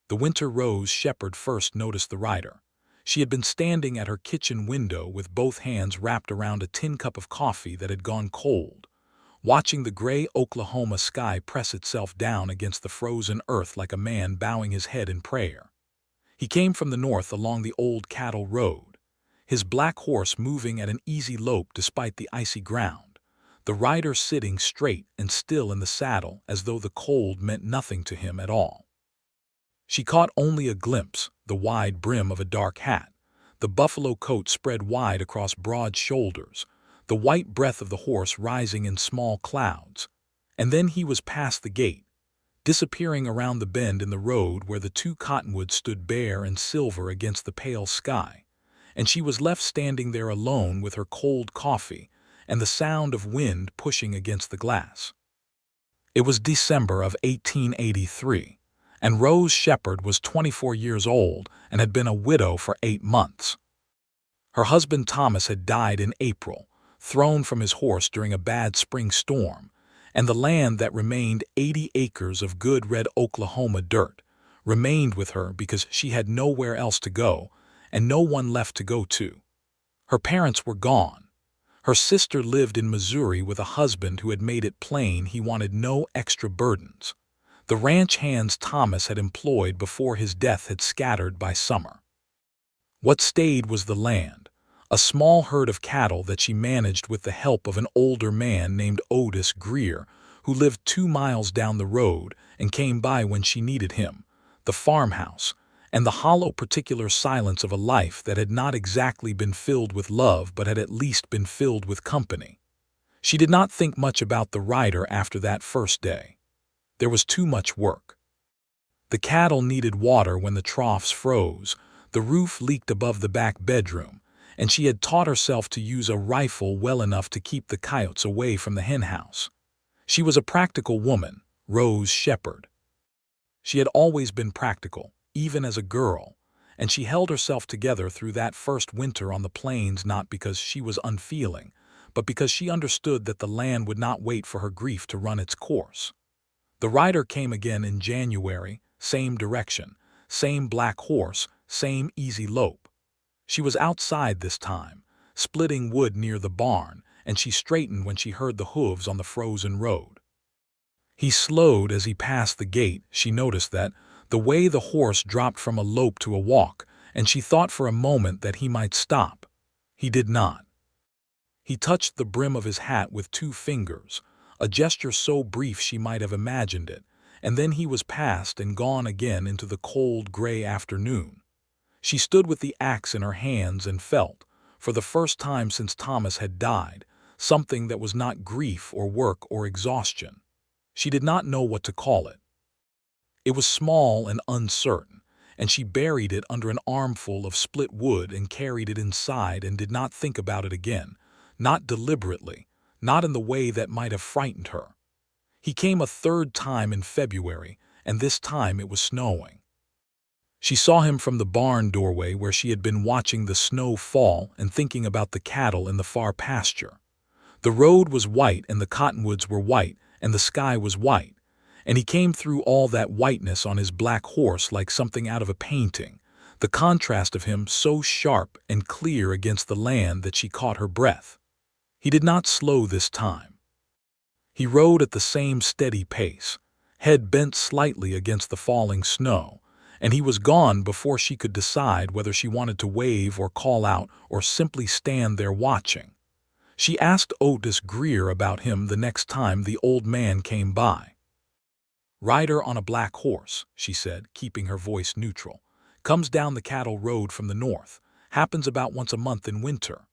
The winter Rose Shepard first noticed the rider. She had been standing at her kitchen window with both hands wrapped around a tin cup of coffee that had gone cold, watching the gray Oklahoma sky press itself down against the frozen earth like a man bowing his head in prayer. He came from the north along the old cattle road, his black horse moving at an easy lope despite the icy ground, the rider sitting straight and still in the saddle as though the cold meant nothing to him at all. She caught only a glimpse, the wide brim of a dark hat, the buffalo coat spread wide across broad shoulders, the white breath of the horse rising in small clouds, and then he was past the gate, disappearing around the bend in the road where the two cottonwoods stood bare and silver against the pale sky, and she was left standing there alone with her cold coffee and the sound of wind pushing against the glass. It was December of 1883. And Rose Shepard was 24 years old and had been a widow for 8 months. Her husband Thomas had died in April, thrown from his horse during a bad spring storm, and the land that remained 80 acres of good red Oklahoma dirt remained with her because she had nowhere else to go and no one left to go to. Her parents were gone. Her sister lived in Missouri with a husband who had made it plain he wanted no extra burdens. The ranch hands Thomas had employed before his death had scattered by summer. What stayed was the land, a small herd of cattle that she managed with the help of an older man named Otis Greer, who lived 2 miles down the road and came by when she needed him, the farmhouse, and the hollow particular silence of a life that had not exactly been filled with love but had at least been filled with company. She did not think much about the rider after that first day. There was too much work. The cattle needed water when the troughs froze, the roof leaked above the back bedroom, and she had taught herself to use a rifle well enough to keep the coyotes away from the henhouse. She was a practical woman, Rose Shepard. She had always been practical, even as a girl, and she held herself together through that first winter on the plains not because she was unfeeling, but because she understood that the land would not wait for her grief to run its course. The rider came again in January, same direction, same black horse, same easy lope. She was outside this time, splitting wood near the barn, and she straightened when she heard the hooves on the frozen road. He slowed as he passed the gate. She noticed that, the way the horse dropped from a lope to a walk, and she thought for a moment that he might stop. He did not. He touched the brim of his hat with 2 fingers, a gesture so brief she might have imagined it, and then he was past and gone again into the cold gray afternoon. She stood with the axe in her hands and felt, for the first time since Thomas had died, something that was not grief or work or exhaustion. She did not know what to call it. It was small and uncertain, and she buried it under an armful of split wood and carried it inside and did not think about it again, not deliberately, not in the way that might have frightened her. He came a 3rd time in February, and this time it was snowing. She saw him from the barn doorway where she had been watching the snow fall and thinking about the cattle in the far pasture. The road was white and the cottonwoods were white and the sky was white, and he came through all that whiteness on his black horse like something out of a painting, the contrast of him so sharp and clear against the land that she caught her breath. He did not slow this time. He rode at the same steady pace, head bent slightly against the falling snow, and he was gone before she could decide whether she wanted to wave or call out or simply stand there watching. She asked Otis Greer about him the next time the old man came by. "Rider on a black horse," she said, keeping her voice neutral. "Comes down the cattle road from the north. Happens about once a month in winter."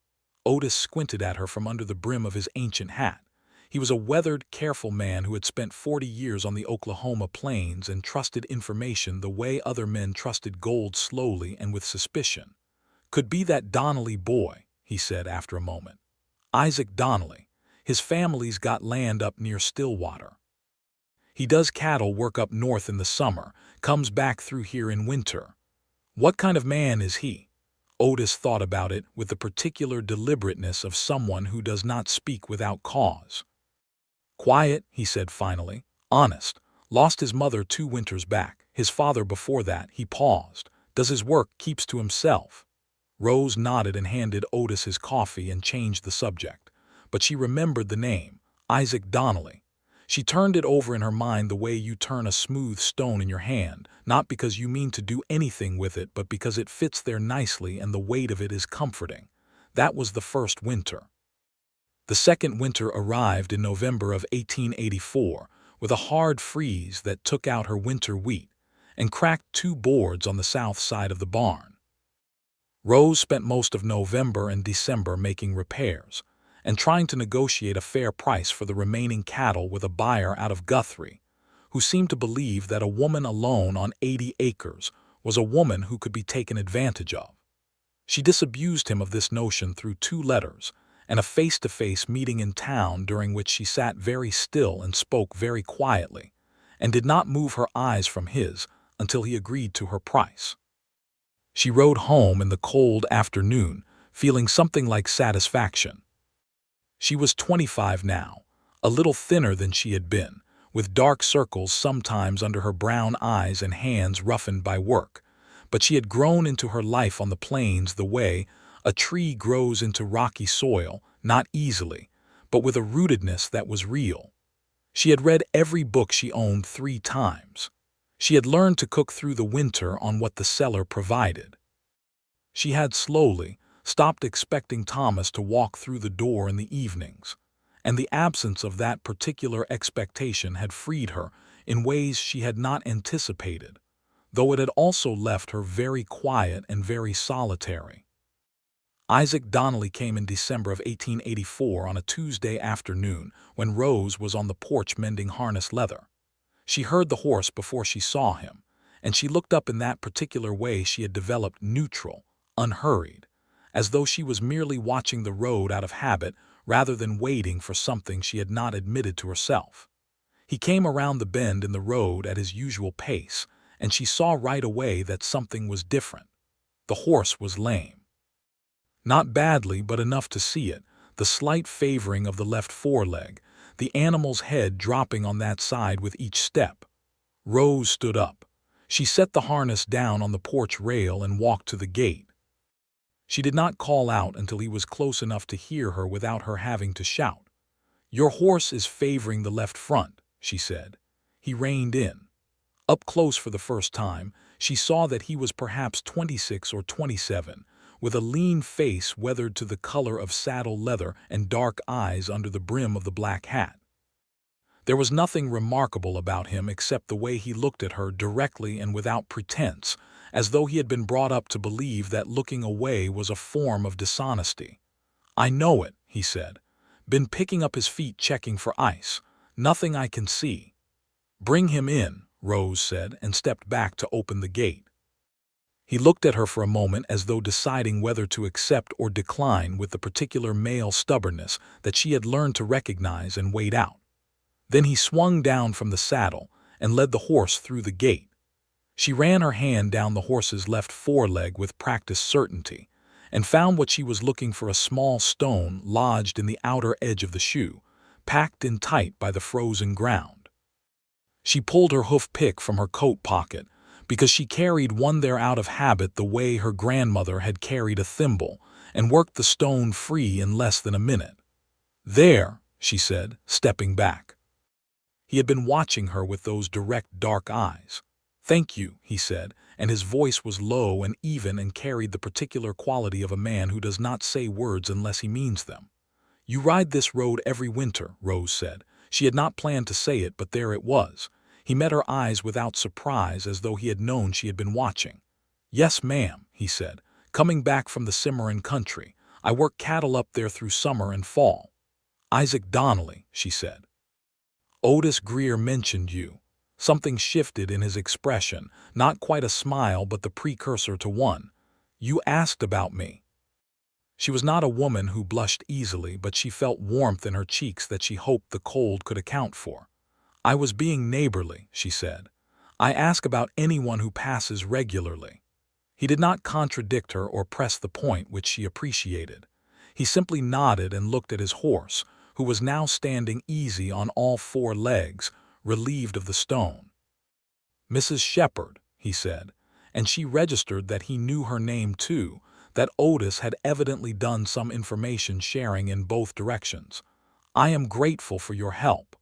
Otis squinted at her from under the brim of his ancient hat. He was a weathered, careful man who had spent 40 years on the Oklahoma plains and trusted information the way other men trusted gold, slowly and with suspicion. "Could be that Donnelly boy," he said after a moment. "Isaac Donnelly. His family's got land up near Stillwater. He does cattle work up north in the summer, comes back through here in winter." "What kind of man is he?" Otis thought about it with the particular deliberateness of someone who does not speak without cause. "Quiet," he said finally. "Honest. Lost his mother 2 winters back. His father before that. He paused. Does his work keeps to himself? Rose nodded and handed Otis his coffee and changed the subject. But she remembered the name, Isaac Donnelly. She turned it over in her mind the way you turn a smooth stone in your hand, not because you mean to do anything with it, but because it fits there nicely and the weight of it is comforting. That was the first winter. The second winter arrived in November of 1884, with a hard freeze that took out her winter wheat and cracked 2 boards on the south side of the barn. Rose spent most of November and December making repairs and trying to negotiate a fair price for the remaining cattle with a buyer out of Guthrie, who seemed to believe that a woman alone on 80 acres was a woman who could be taken advantage of. She disabused him of this notion through 2 letters and a face-to-face meeting in town during which she sat very still and spoke very quietly and did not move her eyes from his until he agreed to her price. She rode home in the cold afternoon, feeling something like satisfaction. She was 25 now, a little thinner than she had been, with dark circles sometimes under her brown eyes and hands roughened by work, but she had grown into her life on the plains the way a tree grows into rocky soil, not easily, but with a rootedness that was real. She had read every book she owned 3 times. She had learned to cook through the winter on what the cellar provided. She had slowly stopped expecting Thomas to walk through the door in the evenings, and the absence of that particular expectation had freed her in ways she had not anticipated, though it had also left her very quiet and very solitary. Isaac Donnelly came in December of 1884 on a Tuesday afternoon when Rose was on the porch mending harness leather. She heard the horse before she saw him, and she looked up in that particular way she had developed, neutral, unhurried, as though she was merely watching the road out of habit rather than waiting for something she had not admitted to herself. He came around the bend in the road at his usual pace, and she saw right away that something was different. The horse was lame. Not badly, but enough to see it, the slight favoring of the left foreleg, the animal's head dropping on that side with each step. Rose stood up. She set the harness down on the porch rail and walked to the gate. She did not call out until he was close enough to hear her without her having to shout. "Your horse is favoring the left front," she said. He reined in. Up close for the first time, she saw that he was perhaps 26 or 27, with a lean face weathered to the color of saddle leather and dark eyes under the brim of the black hat. There was nothing remarkable about him except the way he looked at her directly and without pretense, as though he had been brought up to believe that looking away was a form of dishonesty. "I know it," he said. "Been picking up his feet checking for ice. Nothing I can see." "Bring him in," Rose said, and stepped back to open the gate. He looked at her for a moment as though deciding whether to accept or decline with the particular male stubbornness that she had learned to recognize and wait out. Then he swung down from the saddle and led the horse through the gate. She ran her hand down the horse's left foreleg with practiced certainty and found what she was looking for, a small stone lodged in the outer edge of the shoe, packed in tight by the frozen ground. She pulled her hoof pick from her coat pocket, because she carried one there out of habit the way her grandmother had carried a thimble, and worked the stone free in less than a minute. "There," she said, stepping back. He had been watching her with those direct dark eyes. "Thank you," he said, and his voice was low and even and carried the particular quality of a man who does not say words unless he means them. "You ride this road every winter," Rose said. She had not planned to say it, but there it was. He met her eyes without surprise, as though he had known she had been watching. "Yes, ma'am," he said, "coming back from the Cimarron country. I work cattle up there through summer and fall." "Isaac Donnelly," she said. "Otis Greer mentioned you." Something shifted in his expression, not quite a smile but the precursor to one. "You asked about me." She was not a woman who blushed easily, but she felt warmth in her cheeks that she hoped the cold could account for. "I was being neighborly," she said. "I ask about anyone who passes regularly." He did not contradict her or press the point, which she appreciated. He simply nodded and looked at his horse, who was now standing easy on all 4 legs, relieved of the stone. Mrs. Shepard, he said, and she registered that he knew her name too, that Otis had evidently done some information sharing in both directions. I am grateful for your help.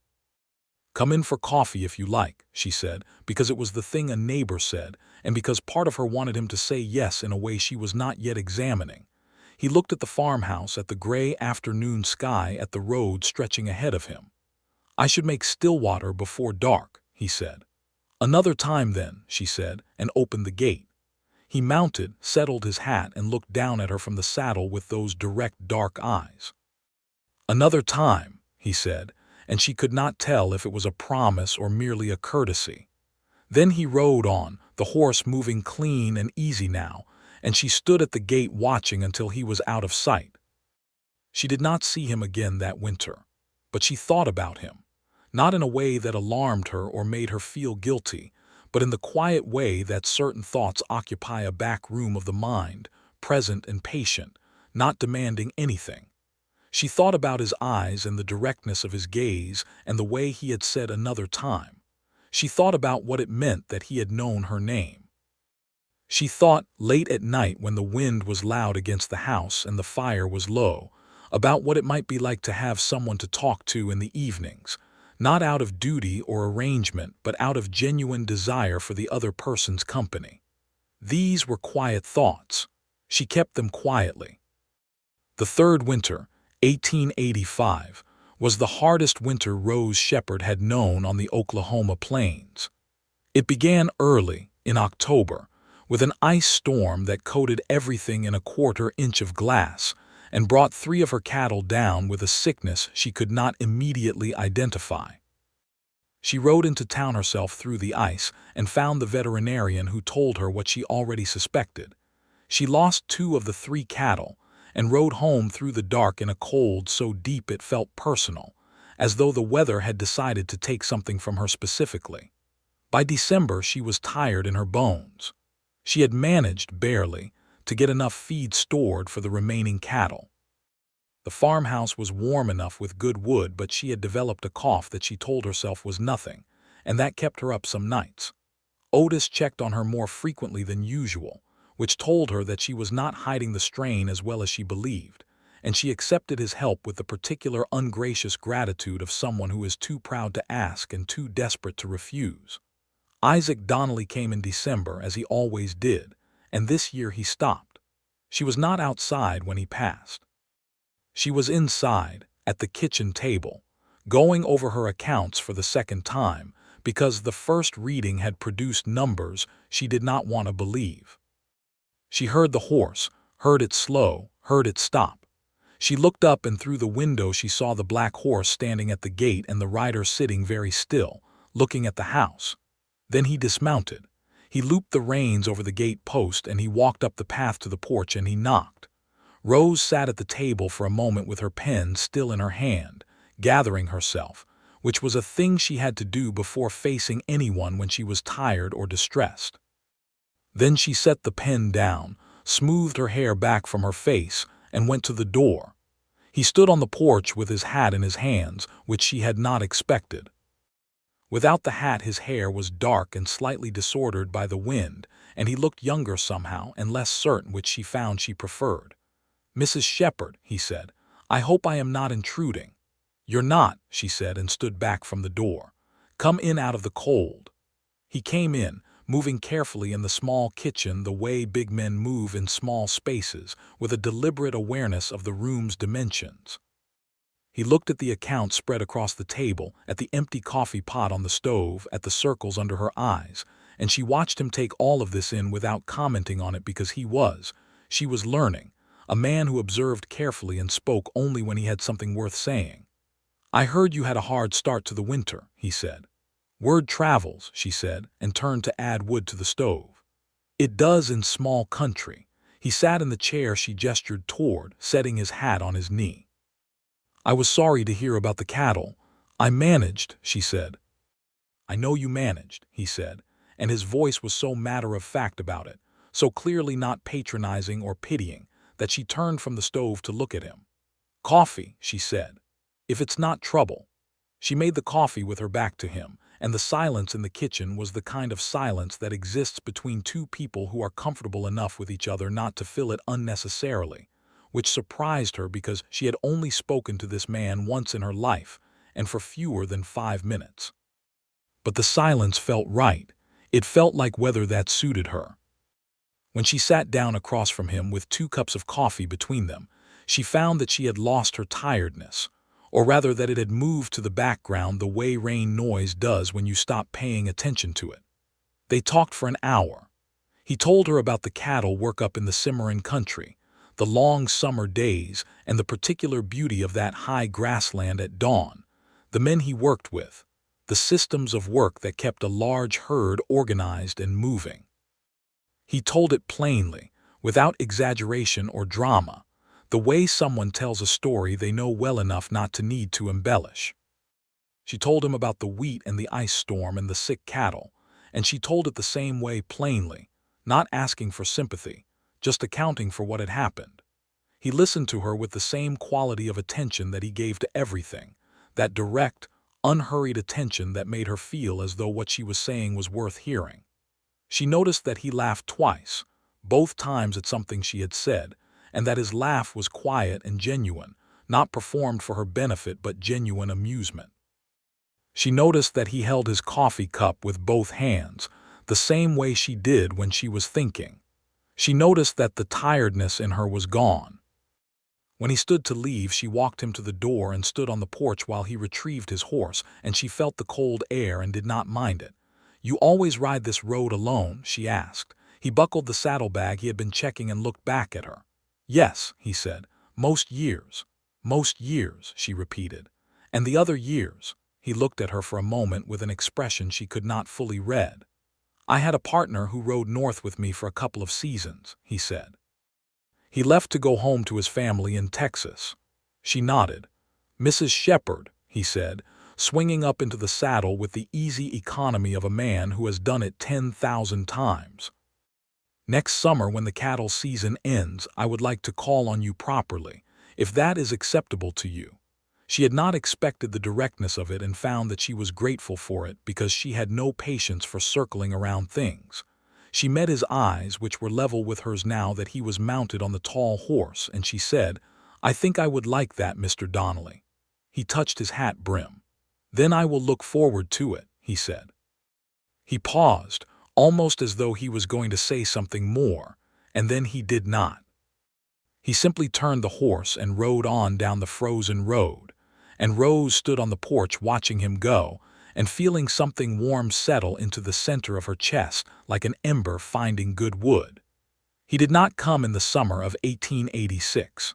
Come in for coffee if you like, she said, because it was the thing a neighbor said, and because part of her wanted him to say yes in a way she was not yet examining. He looked at the farmhouse, at the gray afternoon sky, at the road stretching ahead of him. I should make Stillwater before dark, he said. Another time then, she said, and opened the gate. He mounted, settled his hat, and looked down at her from the saddle with those direct dark eyes. Another time, he said, and she could not tell if it was a promise or merely a courtesy. Then he rode on, the horse moving clean and easy now, and she stood at the gate watching until he was out of sight. She did not see him again that winter, but she thought about him, not in a way that alarmed her or made her feel guilty, but in the quiet way that certain thoughts occupy a back room of the mind, present and patient, not demanding anything. She thought about his eyes and the directness of his gaze and the way he had said another time. She thought about what it meant that he had known her name. She thought, late at night when the wind was loud against the house and the fire was low, about what it might be like to have someone to talk to in the evenings, not out of duty or arrangement, but out of genuine desire for the other person's company. These were quiet thoughts. She kept them quietly. The third winter, 1885, was the hardest winter Rose Shepard had known on the Oklahoma plains. It began early, in October, with an ice storm that coated everything in a quarter-inch of glass and brought 3 of her cattle down with a sickness she could not immediately identify. She rode into town herself through the ice and found the veterinarian, who told her what she already suspected. She lost 2 of the 3 cattle and rode home through the dark in a cold so deep it felt personal, as though the weather had decided to take something from her specifically. By December she was tired in her bones. She had managed, barely, to get enough feed stored for the remaining cattle. The farmhouse was warm enough with good wood, but she had developed a cough that she told herself was nothing, and that kept her up some nights. Otis checked on her more frequently than usual, which told her that she was not hiding the strain as well as she believed, and she accepted his help with the particular ungracious gratitude of someone who is too proud to ask and too desperate to refuse. Isaac Donnelly came in December, as he always did, and this year he stopped. She was not outside when he passed. She was inside, at the kitchen table, going over her accounts for the second time, because the first reading had produced numbers she did not want to believe. She heard the horse, heard it slow, heard it stop. She looked up, and through the window she saw the black horse standing at the gate and the rider sitting very still, looking at the house. Then he dismounted. He looped the reins over the gate post, and he walked up the path to the porch, and he knocked. Rose sat at the table for a moment with her pen still in her hand, gathering herself, which was a thing she had to do before facing anyone when she was tired or distressed. Then she set the pen down, smoothed her hair back from her face, and went to the door. He stood on the porch with his hat in his hands, which she had not expected. Without the hat his hair was dark and slightly disordered by the wind, and he looked younger somehow and less certain, which she found she preferred. "Mrs. Shepard," he said, "I hope I am not intruding." "You're not," she said, and stood back from the door. "Come in out of the cold." He came in, moving carefully in the small kitchen the way big men move in small spaces, with a deliberate awareness of the room's dimensions. He looked at the accounts spread across the table, at the empty coffee pot on the stove, at the circles under her eyes, and she watched him take all of this in without commenting on it, because she was learning, a man who observed carefully and spoke only when he had something worth saying. "I heard you had a hard start to the winter," he said. "Word travels," she said, and turned to add wood to the stove. "It does in small country." He sat in the chair she gestured toward, setting his hat on his knee. "I was sorry to hear about the cattle. I managed," she said. "I know you managed," he said, and his voice was so matter-of-fact about it, so clearly not patronizing or pitying, that she turned from the stove to look at him. "Coffee," she said. "If it's not trouble." She made the coffee with her back to him, and the silence in the kitchen was the kind of silence that exists between two people who are comfortable enough with each other not to fill it unnecessarily, which surprised her because she had only spoken to this man once in her life, and for fewer than 5 minutes. But the silence felt right. It felt like weather that suited her. When she sat down across from him with 2 cups of coffee between them, she found that she had lost her tiredness, or rather that it had moved to the background the way rain noise does when you stop paying attention to it. They talked for an hour. He told her about the cattle work up in the Cimarron country, the long summer days, and the particular beauty of that high grassland at dawn, the men he worked with, the systems of work that kept a large herd organized and moving. He told it plainly, without exaggeration or drama, the way someone tells a story they know well enough not to need to embellish. She told him about the wheat and the ice storm and the sick cattle, and she told it the same way plainly, not asking for sympathy, just accounting for what had happened. He listened to her with the same quality of attention that he gave to everything, that direct, unhurried attention that made her feel as though what she was saying was worth hearing. She noticed that he laughed twice, both times at something she had said, and that his laugh was quiet and genuine, not performed for her benefit but genuine amusement. She noticed that he held his coffee cup with both hands, the same way she did when she was thinking. She noticed that the tiredness in her was gone. When he stood to leave, she walked him to the door and stood on the porch while he retrieved his horse, and she felt the cold air and did not mind it. "You always ride this road alone?" she asked. He buckled the saddlebag he had been checking and looked back at her. "Yes," he said. Most years, she repeated. "And the other years?" He looked at her for a moment with an expression she could not fully read. "I had a partner who rode north with me for a couple of seasons," he said. "He left to go home to his family in Texas." She nodded. "Mrs. Shepard," he said, swinging up into the saddle with the easy economy of a man who has done it 10,000 times. "Next summer, when the cattle season ends, I would like to call on you properly, if that is acceptable to you." She had not expected the directness of it and found that she was grateful for it because she had no patience for circling around things. She met his eyes, which were level with hers now that he was mounted on the tall horse, and she said, "I think I would like that, Mr. Donnelly." He touched his hat brim. "Then I will look forward to it," he said. He paused, almost as though he was going to say something more, and then he did not. He simply turned the horse and rode on down the frozen road, and Rose stood on the porch watching him go and feeling something warm settle into the center of her chest like an ember finding good wood. He did not come in the summer of 1886.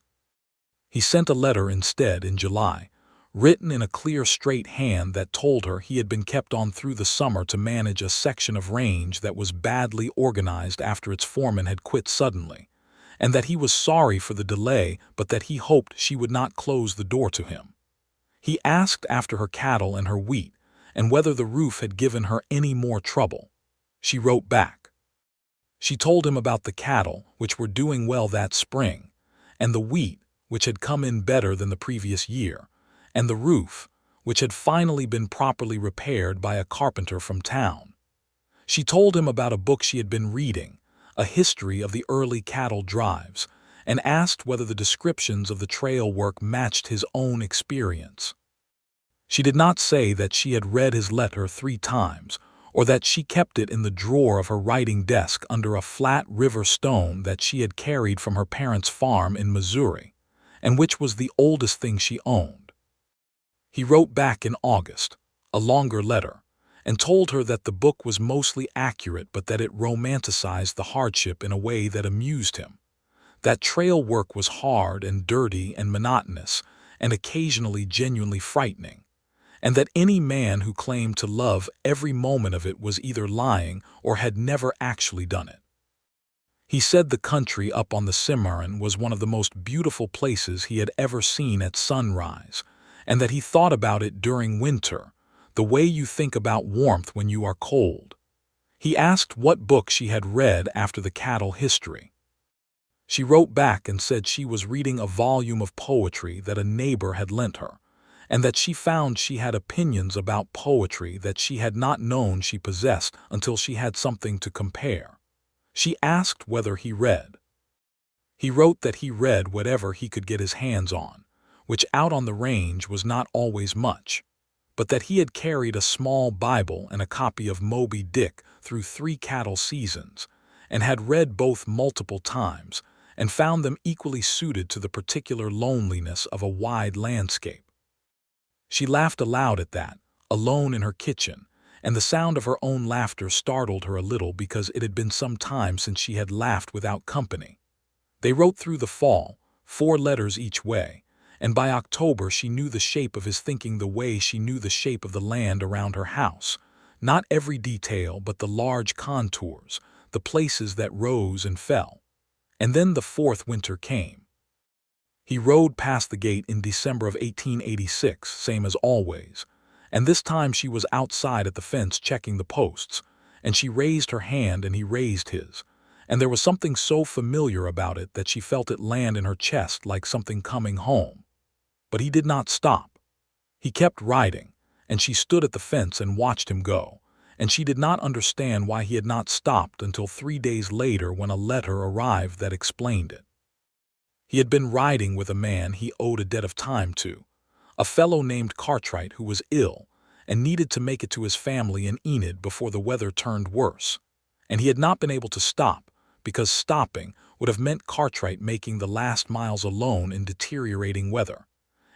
He sent a letter instead in July, written in a clear, straight hand that told her he had been kept on through the summer to manage a section of range that was badly organized after its foreman had quit suddenly, and that he was sorry for the delay but that he hoped she would not close the door to him. He asked after her cattle and her wheat, and whether the roof had given her any more trouble. She wrote back. She told him about the cattle, which were doing well that spring, and the wheat, which had come in better than the previous year, and the roof, which had finally been properly repaired by a carpenter from town. She told him about a book she had been reading, a history of the early cattle drives, and asked whether the descriptions of the trail work matched his own experience. She did not say that she had read his letter 3 times, or that she kept it in the drawer of her writing desk under a flat river stone that she had carried from her parents' farm in Missouri, and which was the oldest thing she owned. He wrote back in August, a longer letter, and told her that the book was mostly accurate but that it romanticized the hardship in a way that amused him. That trail work was hard and dirty and monotonous and occasionally genuinely frightening, and that any man who claimed to love every moment of it was either lying or had never actually done it. He said the country up on the Cimarron was one of the most beautiful places he had ever seen at sunrise, and that he thought about it during winter, the way you think about warmth when you are cold. He asked what book she had read after the cattle history. She wrote back and said she was reading a volume of poetry that a neighbor had lent her, and that she found she had opinions about poetry that she had not known she possessed until she had something to compare. She asked whether he read. He wrote that he read whatever he could get his hands on, which out on the range was not always much, but that he had carried a small Bible and a copy of Moby Dick through 3 cattle seasons, and had read both multiple times, and found them equally suited to the particular loneliness of a wide landscape. She laughed aloud at that, alone in her kitchen, and the sound of her own laughter startled her a little because it had been some time since she had laughed without company. They wrote through the fall, 4 letters each way, and by October she knew the shape of his thinking the way she knew the shape of the land around her house, not every detail but the large contours, the places that rose and fell. And then the 4th winter came. He rode past the gate in December of 1886, same as always, and this time she was outside at the fence checking the posts, and she raised her hand and he raised his, and there was something so familiar about it that she felt it land in her chest like something coming home. But he did not stop. He kept riding, and she stood at the fence and watched him go, and she did not understand why he had not stopped until 3 days later when a letter arrived that explained it. He had been riding with a man he owed a debt of time to, a fellow named Cartwright who was ill and needed to make it to his family in Enid before the weather turned worse, and he had not been able to stop because stopping would have meant Cartwright making the last miles alone in deteriorating weather,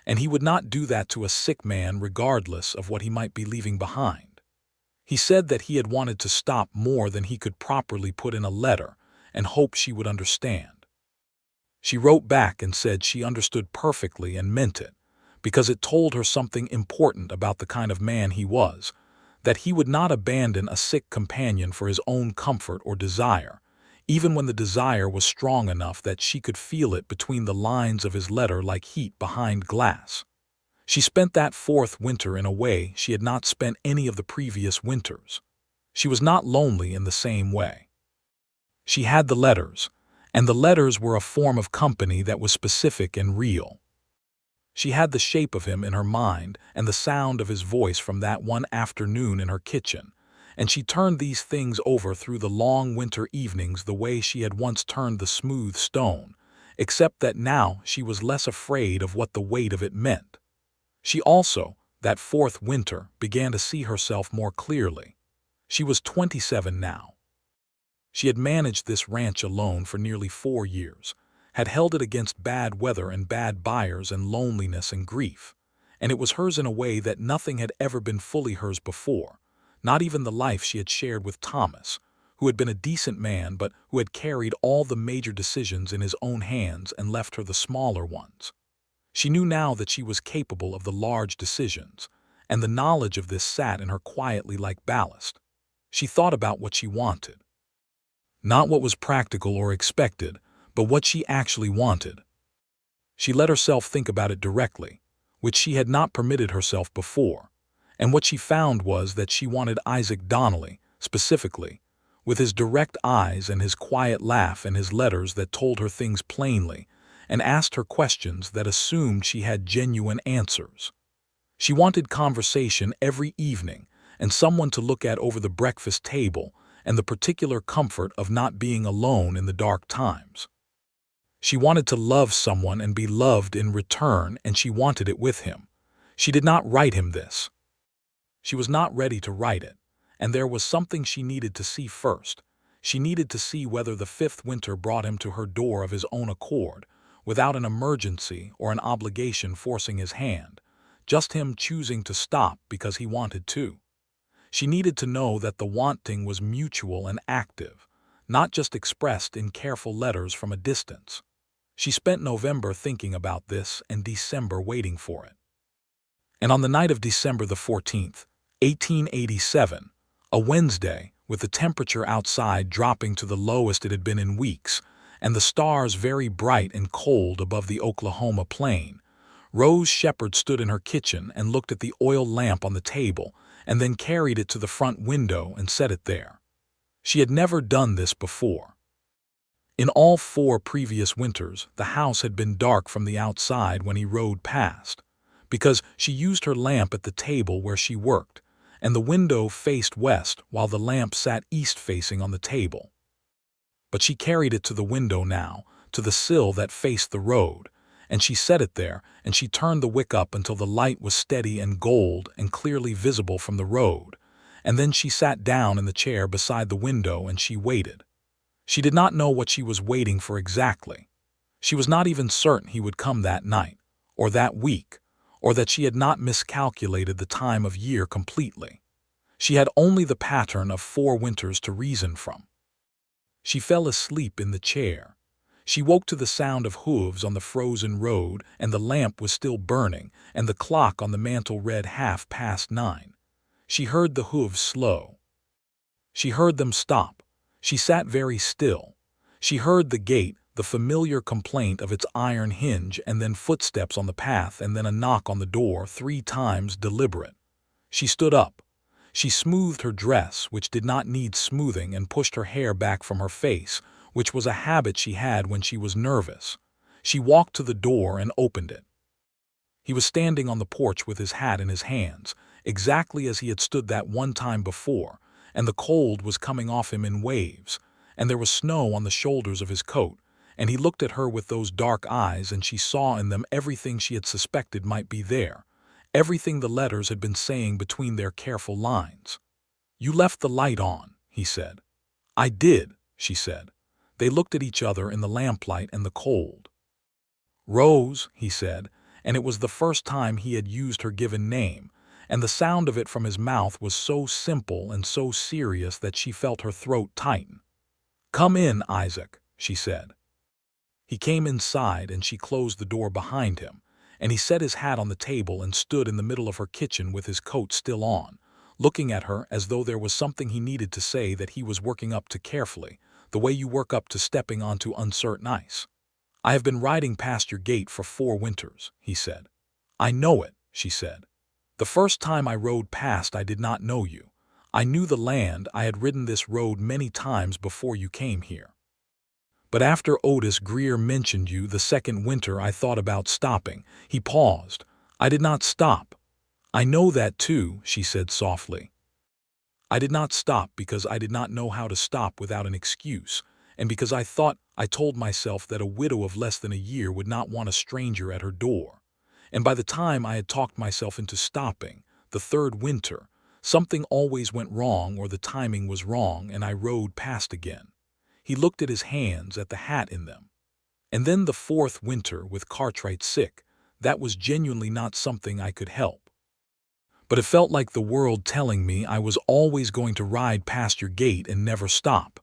and he would not do that to a sick man regardless of what he might be leaving behind. He said that he had wanted to stop more than he could properly put in a letter and hoped she would understand. She wrote back and said she understood perfectly and meant it, because it told her something important about the kind of man he was, that he would not abandon a sick companion for his own comfort or desire, even when the desire was strong enough that she could feel it between the lines of his letter like heat behind glass. She spent that 4th winter in a way she had not spent any of the previous winters. She was not lonely in the same way. She had the letters, and the letters were a form of company that was specific and real. She had the shape of him in her mind and the sound of his voice from that one afternoon in her kitchen, and she turned these things over through the long winter evenings the way she had once turned the smooth stone, except that now she was less afraid of what the weight of it meant. She also, that 4th winter, began to see herself more clearly. She was 27 now. She had managed this ranch alone for nearly 4 years, had held it against bad weather and bad buyers and loneliness and grief, and it was hers in a way that nothing had ever been fully hers before, not even the life she had shared with Thomas, who had been a decent man but who had carried all the major decisions in his own hands and left her the smaller ones. She knew now that she was capable of the large decisions, and the knowledge of this sat in her quietly like ballast. She thought about what she wanted. Not what was practical or expected, but what she actually wanted. She let herself think about it directly, which she had not permitted herself before, and what she found was that she wanted Isaac Donnelly, specifically, with his direct eyes and his quiet laugh and his letters that told her things plainly, and asked her questions that assumed she had genuine answers. She wanted conversation every evening and someone to look at over the breakfast table and the particular comfort of not being alone in the dark times. She wanted to love someone and be loved in return, and she wanted it with him. She did not write him this. She was not ready to write it, and there was something she needed to see first. She needed to see whether the 5th winter brought him to her door of his own accord, without an emergency or an obligation forcing his hand, just him choosing to stop because he wanted to. She needed to know that the wanting was mutual and active, not just expressed in careful letters from a distance. She spent November thinking about this and December waiting for it. And on the night of December the 14th, 1887, a Wednesday, with the temperature outside dropping to the lowest it had been in weeks, and the stars very bright and cold above the Oklahoma plain, Rose Shepard stood in her kitchen and looked at the oil lamp on the table and then carried it to the front window and set it there. She had never done this before. In all 4 previous winters, the house had been dark from the outside when he rode past, because she used her lamp at the table where she worked, and the window faced west while the lamp sat east-facing on the table. But she carried it to the window now, to the sill that faced the road, and she set it there, and she turned the wick up until the light was steady and gold and clearly visible from the road, and then she sat down in the chair beside the window and she waited. She did not know what she was waiting for exactly. She was not even certain he would come that night, or that week, or that she had not miscalculated the time of year completely. She had only the pattern of 4 winters to reason from. She fell asleep in the chair. She woke to the sound of hooves on the frozen road, and the lamp was still burning, and the clock on the mantel read 9:30. She heard the hooves slow. She heard them stop. She sat very still. She heard the gate, the familiar complaint of its iron hinge, and then footsteps on the path, and then a knock on the door 3 times deliberate. She stood up. She smoothed her dress, which did not need smoothing, and pushed her hair back from her face, which was a habit she had when she was nervous. She walked to the door and opened it. He was standing on the porch with his hat in his hands, exactly as he had stood that one time before, and the cold was coming off him in waves, and there was snow on the shoulders of his coat, and he looked at her with those dark eyes, and she saw in them everything she had suspected might be there, everything the letters had been saying between their careful lines. "You left the light on," he said. "I did," she said. They looked at each other in the lamplight and the cold. "Rose," he said, and it was the first time he had used her given name, and the sound of it from his mouth was so simple and so serious that she felt her throat tighten. "Come in, Isaac," she said. He came inside, and she closed the door behind him, and he set his hat on the table and stood in the middle of her kitchen with his coat still on, looking at her as though there was something he needed to say that he was working up to carefully, the way you work up to stepping onto uncertain ice. "I have been riding past your gate for 4 winters, he said. "I know it," she said. "The first time I rode past I did not know you. I knew the land, I had ridden this road many times before you came here. But after Otis Greer mentioned you the second winter I thought about stopping." He paused. "I did not stop." "I know that too," she said softly. "I did not stop because I did not know how to stop without an excuse, and because I told myself that a widow of less than a year would not want a stranger at her door. And by the time I had talked myself into stopping, the 3rd winter, something always went wrong or the timing was wrong, and I rode past again." He looked at his hands, at the hat in them. "And then the 4th winter, with Cartwright sick, that was genuinely not something I could help. But it felt like the world telling me I was always going to ride past your gate and never stop.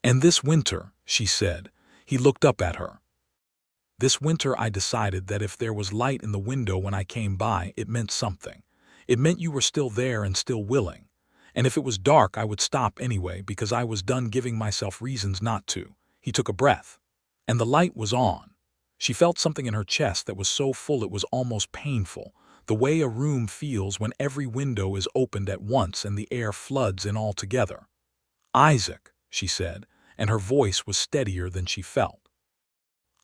And this winter," she said. He looked up at her. "This winter I decided that if there was light in the window when I came by, it meant something. It meant you were still there and still willing. And if it was dark, I would stop anyway because I was done giving myself reasons not to." He took a breath. "And the light was on." She felt something in her chest that was so full it was almost painful, the way a room feels when every window is opened at once and the air floods in all together. "Isaac," she said, and her voice was steadier than she felt.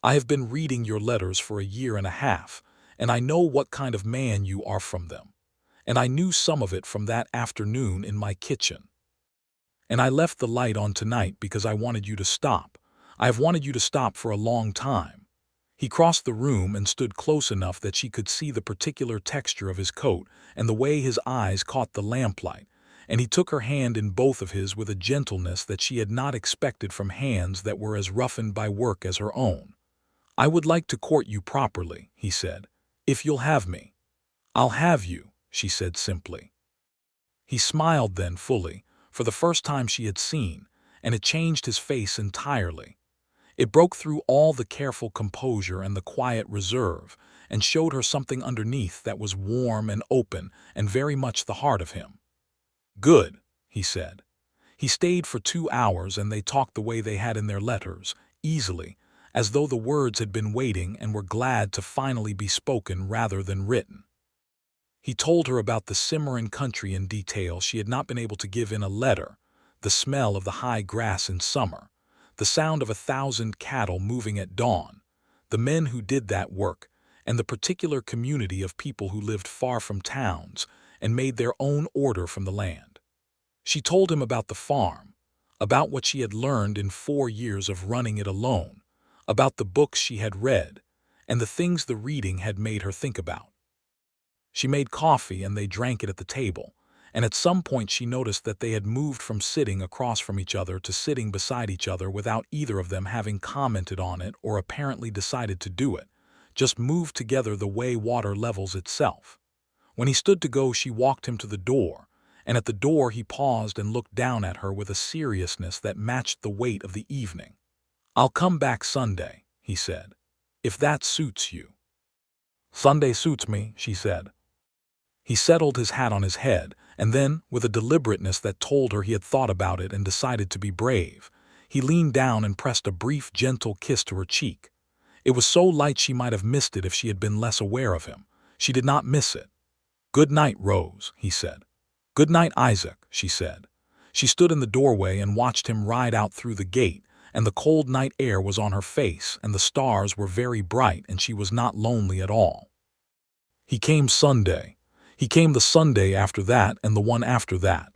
"I have been reading your letters for a year and a half, and I know what kind of man you are from them. And I knew some of it from that afternoon in my kitchen. And I left the light on tonight because I wanted you to stop. I have wanted you to stop for a long time." He crossed the room and stood close enough that she could see the particular texture of his coat and the way his eyes caught the lamplight, and he took her hand in both of his with a gentleness that she had not expected from hands that were as roughened by work as her own. "I would like to court you properly," he said, "if you'll have me." "I'll have you," she said simply. He smiled then fully, for the first time she had seen, and it changed his face entirely. It broke through all the careful composure and the quiet reserve, and showed her something underneath that was warm and open and very much the heart of him. "Good," he said. He stayed for 2 hours, and they talked the way they had in their letters, easily, as though the words had been waiting and were glad to finally be spoken rather than written. He told her about the Cimarron country in detail she had not been able to give in a letter, the smell of the high grass in summer, the sound of 1,000 cattle moving at dawn, the men who did that work, and the particular community of people who lived far from towns and made their own order from the land. She told him about the farm, about what she had learned in 4 years of running it alone, about the books she had read, and the things the reading had made her think about. She made coffee and they drank it at the table, and at some point she noticed that they had moved from sitting across from each other to sitting beside each other without either of them having commented on it or apparently decided to do it, just moved together the way water levels itself. When he stood to go, she walked him to the door, and at the door he paused and looked down at her with a seriousness that matched the weight of the evening. "I'll come back Sunday," he said, "if that suits you." "Sunday suits me," she said. He settled his hat on his head, and then, with a deliberateness that told her he had thought about it and decided to be brave, he leaned down and pressed a brief, gentle kiss to her cheek. It was so light she might have missed it if she had been less aware of him. She did not miss it. "Good night, Rose," he said. "Good night, Isaac," she said. She stood in the doorway and watched him ride out through the gate, and the cold night air was on her face, and the stars were very bright, and she was not lonely at all. He came Sunday. He came the Sunday after that and the one after that.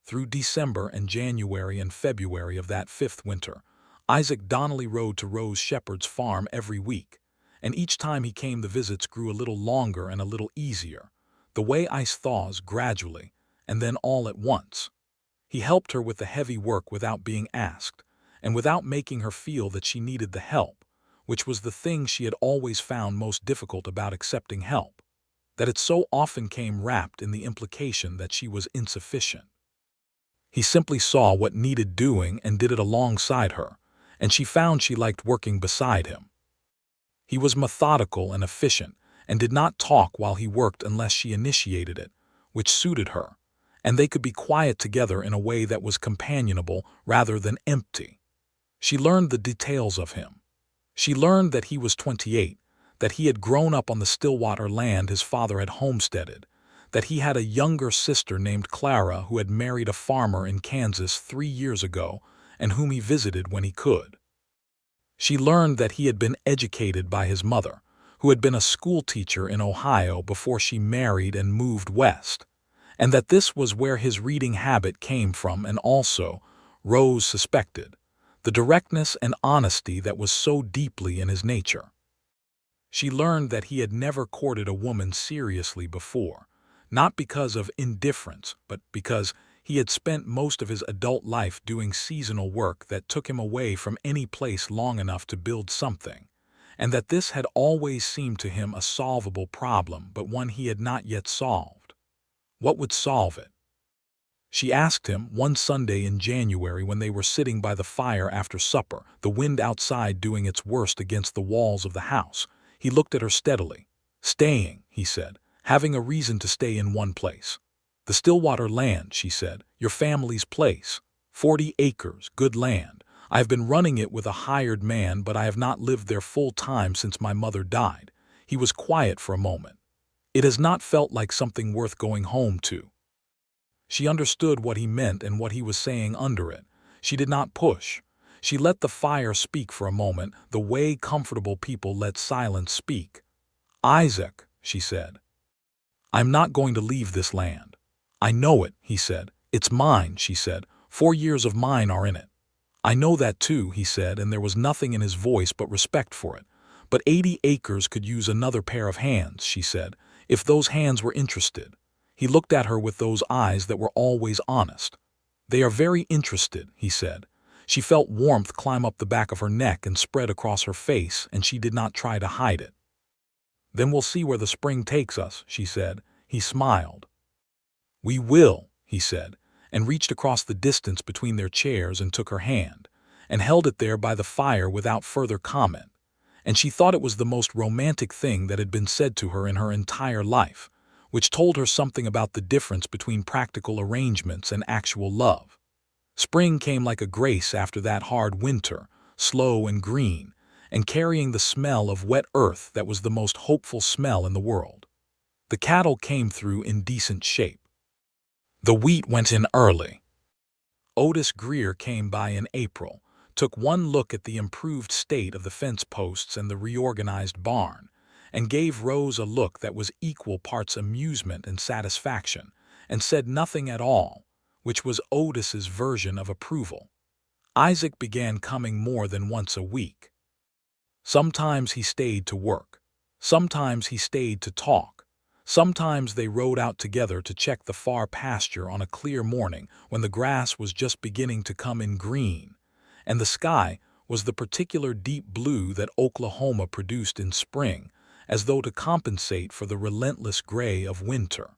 Through December and January and February of that 5th winter, Isaac Donnelly rode to Rose Shepard's farm every week, and each time he came the visits grew a little longer and a little easier, the way ice thaws gradually, and then all at once. He helped her with the heavy work without being asked, and without making her feel that she needed the help, which was the thing she had always found most difficult about accepting help, that it so often came wrapped in the implication that she was insufficient. He simply saw what needed doing and did it alongside her, and she found she liked working beside him. He was methodical and efficient, and did not talk while he worked unless she initiated it, which suited her, and they could be quiet together in a way that was companionable rather than empty. She learned the details of him. She learned that he was 28, that he had grown up on the Stillwater land his father had homesteaded, that he had a younger sister named Clara who had married a farmer in Kansas 3 years ago and whom he visited when he could. She learned that he had been educated by his mother, who had been a school teacher in Ohio before she married and moved west, and that this was where his reading habit came from, and also, Rose suspected, the directness and honesty that was so deeply in his nature. She learned that he had never courted a woman seriously before, not because of indifference, but because he had spent most of his adult life doing seasonal work that took him away from any place long enough to build something, and that this had always seemed to him a solvable problem, but one he had not yet solved. What would solve it? She asked him one Sunday in January when they were sitting by the fire after supper, the wind outside doing its worst against the walls of the house. He looked at her steadily. "Staying," he said, "having a reason to stay in one place." "The Stillwater land," she said, "your family's place. 40 acres, good land. I have been running it with a hired man, but I have not lived there full time since my mother died." He was quiet for a moment. "It has not felt like something worth going home to." She understood what he meant and what he was saying under it. She did not push. She let the fire speak for a moment, the way comfortable people let silence speak. "Isaac," she said, "I'm not going to leave this land." "I know it," he said. "It's mine," she said. 4 years of mine are in it." "I know that too," he said, and there was nothing in his voice but respect for it. "But 80 acres could use another pair of hands," she said, "if those hands were interested." He looked at her with those eyes that were always honest. "They are very interested," he said. She felt warmth climb up the back of her neck and spread across her face, and she did not try to hide it. "Then we'll see where the spring takes us," she said. He smiled. "We will," he said, and reached across the distance between their chairs and took her hand, and held it there by the fire without further comment, and she thought it was the most romantic thing that had been said to her in her entire life, which told her something about the difference between practical arrangements and actual love. Spring came like a grace after that hard winter, slow and green, and carrying the smell of wet earth that was the most hopeful smell in the world. The cattle came through in decent shape. The wheat went in early. Otis Greer came by in April, took one look at the improved state of the fence posts and the reorganized barn, and gave Rose a look that was equal parts amusement and satisfaction, and said nothing at all, which was Otis's version of approval. Isaac began coming more than once a week. Sometimes he stayed to work. Sometimes he stayed to talk. Sometimes they rode out together to check the far pasture on a clear morning when the grass was just beginning to come in green, and the sky was the particular deep blue that Oklahoma produced in spring, as though to compensate for the relentless gray of winter.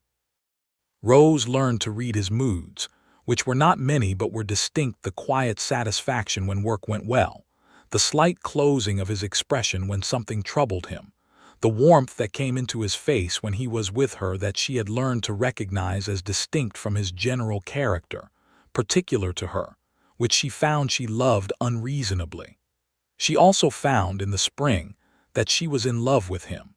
Rose learned to read his moods, which were not many but were distinct: the quiet satisfaction when work went well, the slight closing of his expression when something troubled him, the warmth that came into his face when he was with her that she had learned to recognize as distinct from his general character, particular to her, which she found she loved unreasonably. She also found in the spring that she was in love with him.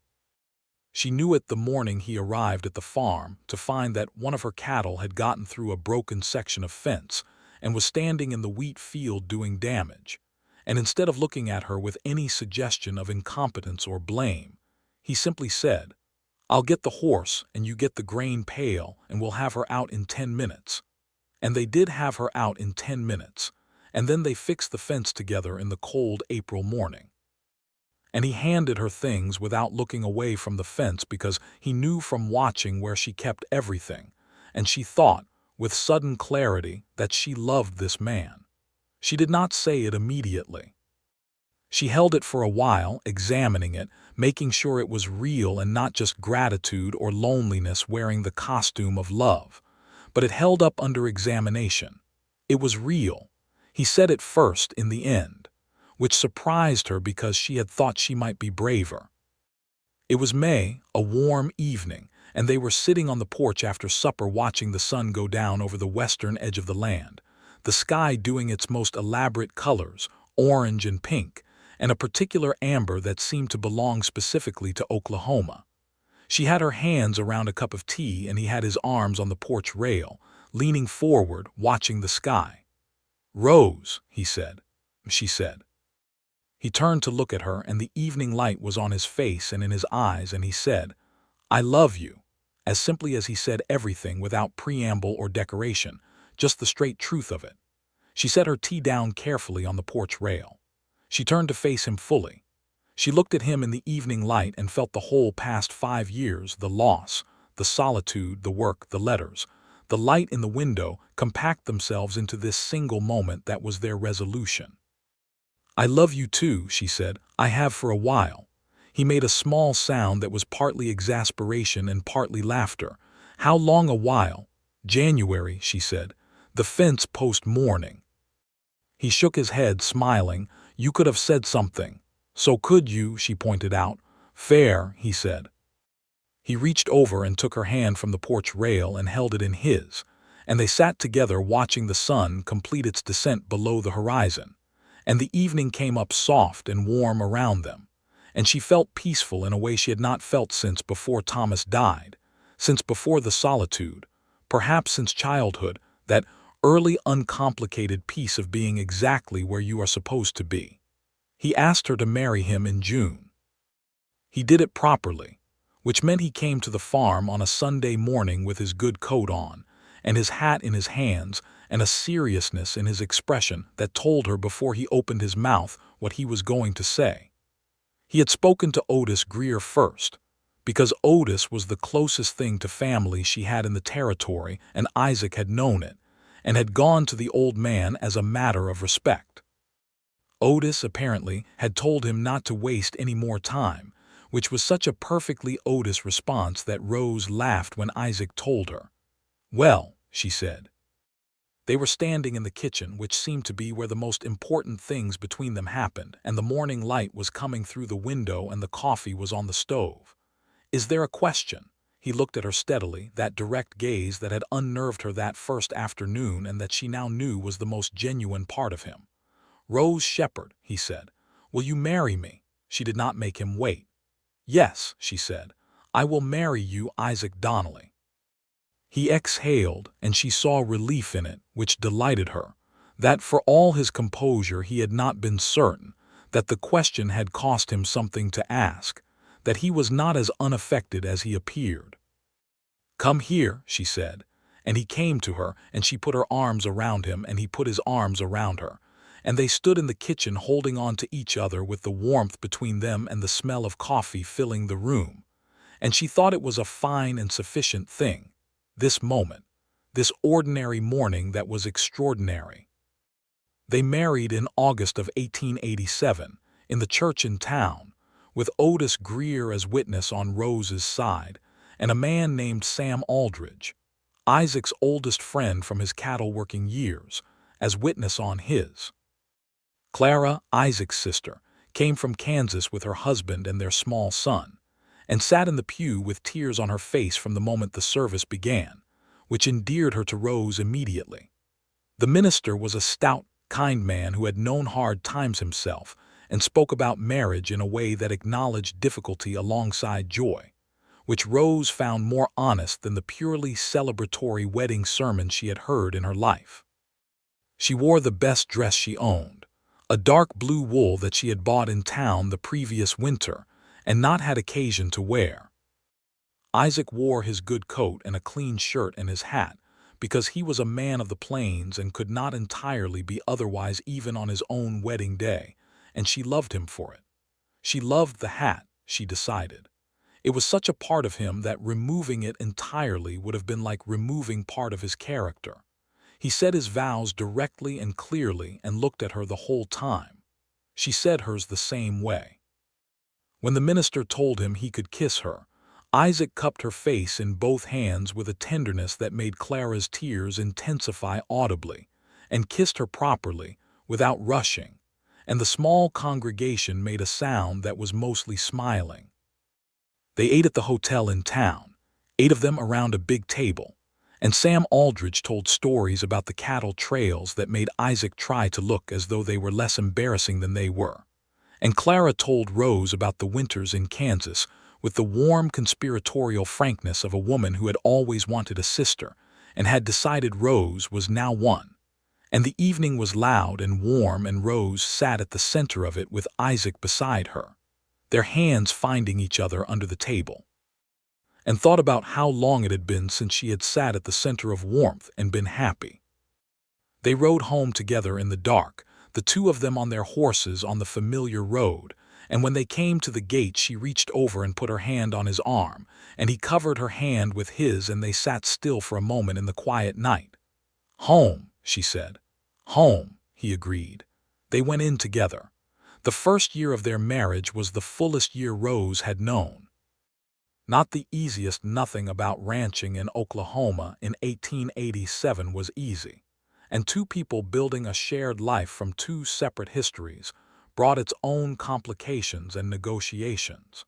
She knew it the morning he arrived at the farm to find that one of her cattle had gotten through a broken section of fence and was standing in the wheat field doing damage, and instead of looking at her with any suggestion of incompetence or blame, he simply said, "I'll get the horse and you get the grain pail and we'll have her out in 10 minutes. And they did have her out in 10 minutes, and then they fixed the fence together in the cold April morning. And he handed her things without looking away from the fence because he knew from watching where she kept everything, and she thought, with sudden clarity, that she loved this man. She did not say it immediately. She held it for a while, examining it, making sure it was real and not just gratitude or loneliness wearing the costume of love. But it held up under examination. It was real. He said it first in the end, which surprised her because she had thought she might be braver. It was May, a warm evening, and they were sitting on the porch after supper watching the sun go down over the western edge of the land, the sky doing its most elaborate colors, orange and pink, and a particular amber that seemed to belong specifically to Oklahoma. She had her hands around a cup of tea and he had his arms on the porch rail, leaning forward, watching the sky. "Rose," he said. She said. He turned to look at her and the evening light was on his face and in his eyes, and he said, "I love you," as simply as he said everything without preamble or decoration, just the straight truth of it. She set her tea down carefully on the porch rail. She turned to face him fully. She looked at him in the evening light and felt the whole past 5 years, the loss, the solitude, the work, the letters, the light in the window compact themselves into this single moment that was their resolution. "I love you too," she said. "I have for a while." He made a small sound that was partly exasperation and partly laughter. "How long a while?" "January," she said. "The fence post morning." He shook his head, smiling. "You could have said something." "So could you," she pointed out. "Fair," he said. He reached over and took her hand from the porch rail and held it in his, and they sat together watching the sun complete its descent below the horizon, and the evening came up soft and warm around them, and she felt peaceful in a way she had not felt since before Thomas died, since before the solitude, perhaps since childhood, that early uncomplicated peace of being exactly where you are supposed to be. He asked her to marry him in June. He did it properly, which meant he came to the farm on a Sunday morning with his good coat on, and his hat in his hands, and a seriousness in his expression that told her before he opened his mouth what he was going to say. He had spoken to Otis Greer first, because Otis was the closest thing to family she had in the territory, and Isaac had known it, and had gone to the old man as a matter of respect. Otis, apparently, had told him not to waste any more time, which was such a perfectly Otis response that Rose laughed when Isaac told her. "Well," she said. They were standing in the kitchen, which seemed to be where the most important things between them happened, and the morning light was coming through the window and the coffee was on the stove. "Is there a question?" He looked at her steadily, that direct gaze that had unnerved her that first afternoon and that she now knew was the most genuine part of him. "Rose Shepard," he said, "will you marry me?" She did not make him wait. "Yes," she said, "I will marry you, Isaac Donnelly." He exhaled, and she saw relief in it, which delighted her, that for all his composure he had not been certain, that the question had cost him something to ask, that he was not as unaffected as he appeared. "Come here," she said, and he came to her, and she put her arms around him, and he put his arms around her, and they stood in the kitchen holding on to each other with the warmth between them and the smell of coffee filling the room, and she thought it was a fine and sufficient thing, this moment, this ordinary morning that was extraordinary. They married in August of 1887, in the church in town, with Otis Greer as witness on Rose's side, and a man named Sam Aldridge, Isaac's oldest friend from his cattle-working years, as witness on his. Clara, Isaac's sister, came from Kansas with her husband and their small son, and sat in the pew with tears on her face from the moment the service began, which endeared her to Rose immediately. The minister was a stout, kind man who had known hard times himself and spoke about marriage in a way that acknowledged difficulty alongside joy, which Rose found more honest than the purely celebratory wedding sermon she had heard in her life. She wore the best dress she owned, a dark blue wool that she had bought in town the previous winter and not had occasion to wear. Isaac wore his good coat and a clean shirt and his hat, because he was a man of the plains and could not entirely be otherwise even on his own wedding day, and she loved him for it. She loved the hat, she decided. It was such a part of him that removing it entirely would have been like removing part of his character. He said his vows directly and clearly and looked at her the whole time. She said hers the same way. When the minister told him he could kiss her, Isaac cupped her face in both hands with a tenderness that made Clara's tears intensify audibly, and kissed her properly, without rushing, and the small congregation made a sound that was mostly smiling. They ate at the hotel in town, 8 of them around a big table, and Sam Aldridge told stories about the cattle trails that made Isaac try to look as though they were less embarrassing than they were, and Clara told Rose about the winters in Kansas with the warm conspiratorial frankness of a woman who had always wanted a sister and had decided Rose was now one. And the evening was loud and warm, and Rose sat at the center of it with Isaac beside her, their hands finding each other under the table, and thought about how long it had been since she had sat at the center of warmth and been happy. They rode home together in the dark, the 2 of them on their horses on the familiar road, and when they came to the gate she reached over and put her hand on his arm, and he covered her hand with his, and they sat still for a moment in the quiet night. "Home," she said. "Home," he agreed. They went in together. The first year of their marriage was the fullest year Rose had known. Not the easiest. Nothing about ranching in Oklahoma in 1887 was easy, and 2 people building a shared life from 2 separate histories brought its own complications and negotiations.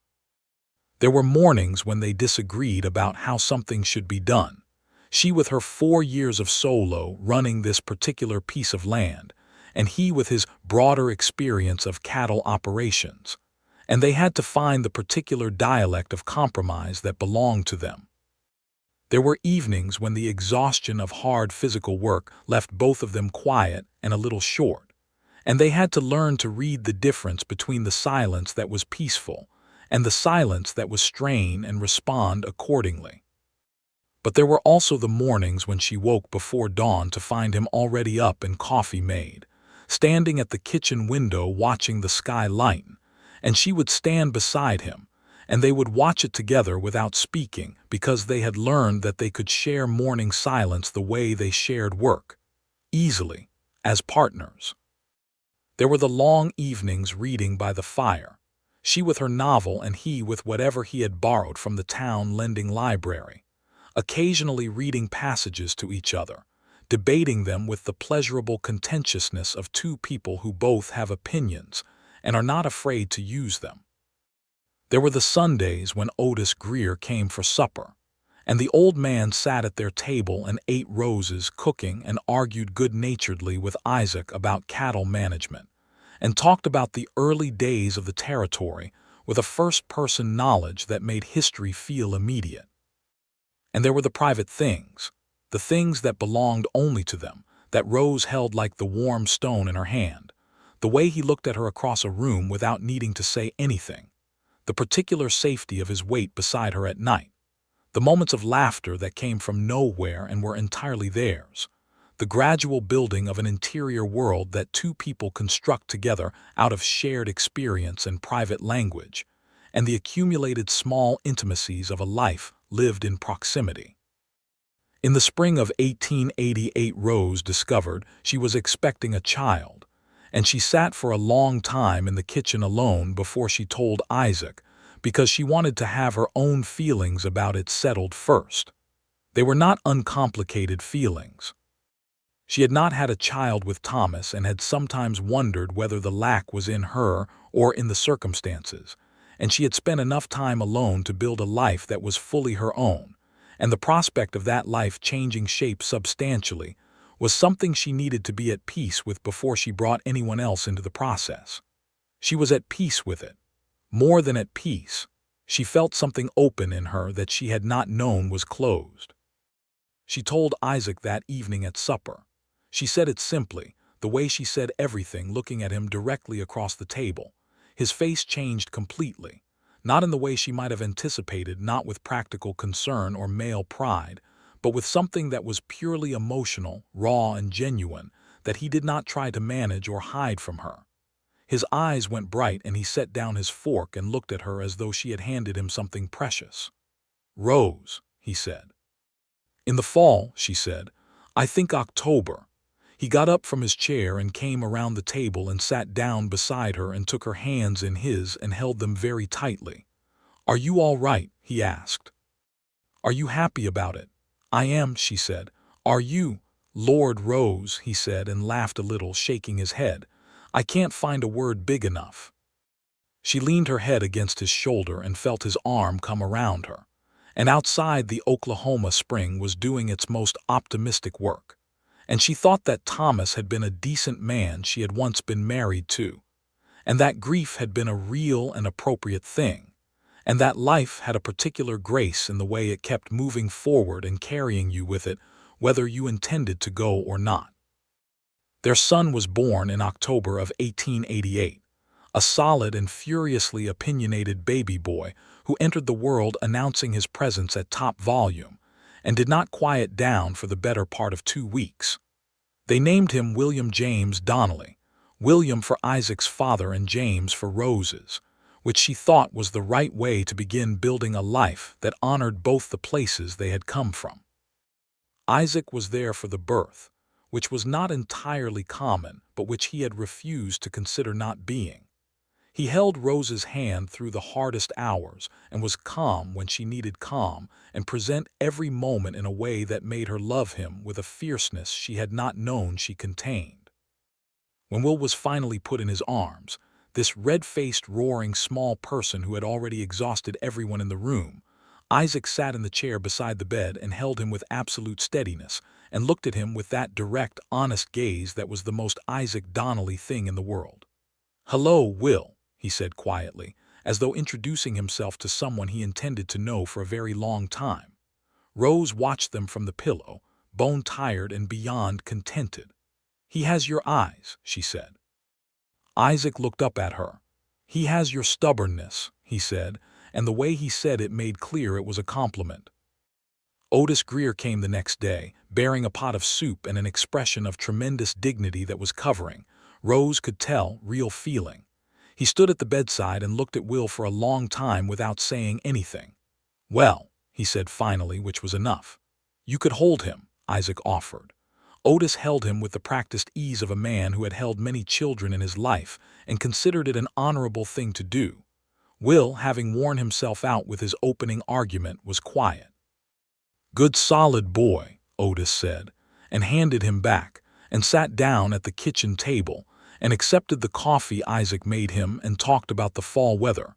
There were mornings when they disagreed about how something should be done, she with her 4 years of solo running this particular piece of land, and he with his broader experience of cattle operations, and they had to find the particular dialect of compromise that belonged to them. There were evenings when the exhaustion of hard physical work left both of them quiet and a little short, and they had to learn to read the difference between the silence that was peaceful and the silence that was strained and respond accordingly. But there were also the mornings when she woke before dawn to find him already up and coffee made, standing at the kitchen window watching the sky lighten, and she would stand beside him, and they would watch it together without speaking because they had learned that they could share morning silence the way they shared work, easily, as partners. There were the long evenings reading by the fire, she with her novel and he with whatever he had borrowed from the town lending library, occasionally reading passages to each other, debating them with the pleasurable contentiousness of 2 people who both have opinions and are not afraid to use them. There were the Sundays when Otis Greer came for supper, and the old man sat at their table and ate Rose's cooking and argued good-naturedly with Isaac about cattle management, and talked about the early days of the territory with a first-person knowledge that made history feel immediate. And there were the private things, the things that belonged only to them, that Rose held like the warm stone in her hand, the way he looked at her across a room without needing to say anything, the particular safety of his weight beside her at night, the moments of laughter that came from nowhere and were entirely theirs, the gradual building of an interior world that two people construct together out of shared experience and private language, and the accumulated small intimacies of a life lived in proximity. In the spring of 1888, Rose discovered she was expecting a child, and she sat for a long time in the kitchen alone before she told Isaac, because she wanted to have her own feelings about it settled first. They were not uncomplicated feelings. She had not had a child with Thomas and had sometimes wondered whether the lack was in her or in the circumstances, and she had spent enough time alone to build a life that was fully her own, and the prospect of that life changing shape substantially was something she needed to be at peace with before she brought anyone else into the process. She was at peace with it. More than at peace, she felt something open in her that she had not known was closed. She told Isaac that evening at supper. She said it simply, the way she said everything, looking at him directly across the table. His face changed completely, not in the way she might have anticipated, not with practical concern or male pride, but with something that was purely emotional, raw and genuine, that he did not try to manage or hide from her. His eyes went bright and he set down his fork and looked at her as though she had handed him something precious. "Rose," he said. "In the fall," she said. "I think October." He got up from his chair and came around the table and sat down beside her and took her hands in his and held them very tightly. "Are you all right?" he asked. "Are you happy about it?" "I am," she said. "Are you?" "Lord, Rose," he said and laughed a little, shaking his head. "I can't find a word big enough." She leaned her head against his shoulder and felt his arm come around her. And outside, the Oklahoma spring was doing its most optimistic work. And she thought that Thomas had been a decent man she had once been married to, and that grief had been a real and appropriate thing, and that life had a particular grace in the way it kept moving forward and carrying you with it, whether you intended to go or not. Their son was born in October of 1888, a solid and furiously opinionated baby boy who entered the world announcing his presence at top volume, and did not quiet down for the better part of 2 weeks. They named him William James Donnelly, William for Isaac's father and James for Rose's, which she thought was the right way to begin building a life that honored both the places they had come from. Isaac was there for the birth, which was not entirely common, but which he had refused to consider not being. He held Rose's hand through the hardest hours and was calm when she needed calm, and present every moment in a way that made her love him with a fierceness she had not known she contained. When Will was finally put in his arms, this red-faced, roaring small person who had already exhausted everyone in the room, Isaac sat in the chair beside the bed and held him with absolute steadiness and looked at him with that direct, honest gaze that was the most Isaac Donnelly thing in the world. "Hello, Will," he said quietly, as though introducing himself to someone he intended to know for a very long time. Rose watched them from the pillow, bone-tired and beyond contented. "He has your eyes," she said. Isaac looked up at her. "He has your stubbornness," he said, and the way he said it made clear it was a compliment. Otis Greer came the next day, bearing a pot of soup and an expression of tremendous dignity that was covering, Rose could tell, real feeling. He stood at the bedside and looked at Will for a long time without saying anything. "Well," he said finally, which was enough. "You could hold him," Isaac offered. Otis held him with the practiced ease of a man who had held many children in his life and considered it an honorable thing to do. Will, having worn himself out with his opening argument, was quiet. "Good solid boy," Otis said, and handed him back, and sat down at the kitchen table, and accepted the coffee Isaac made him and talked about the fall weather,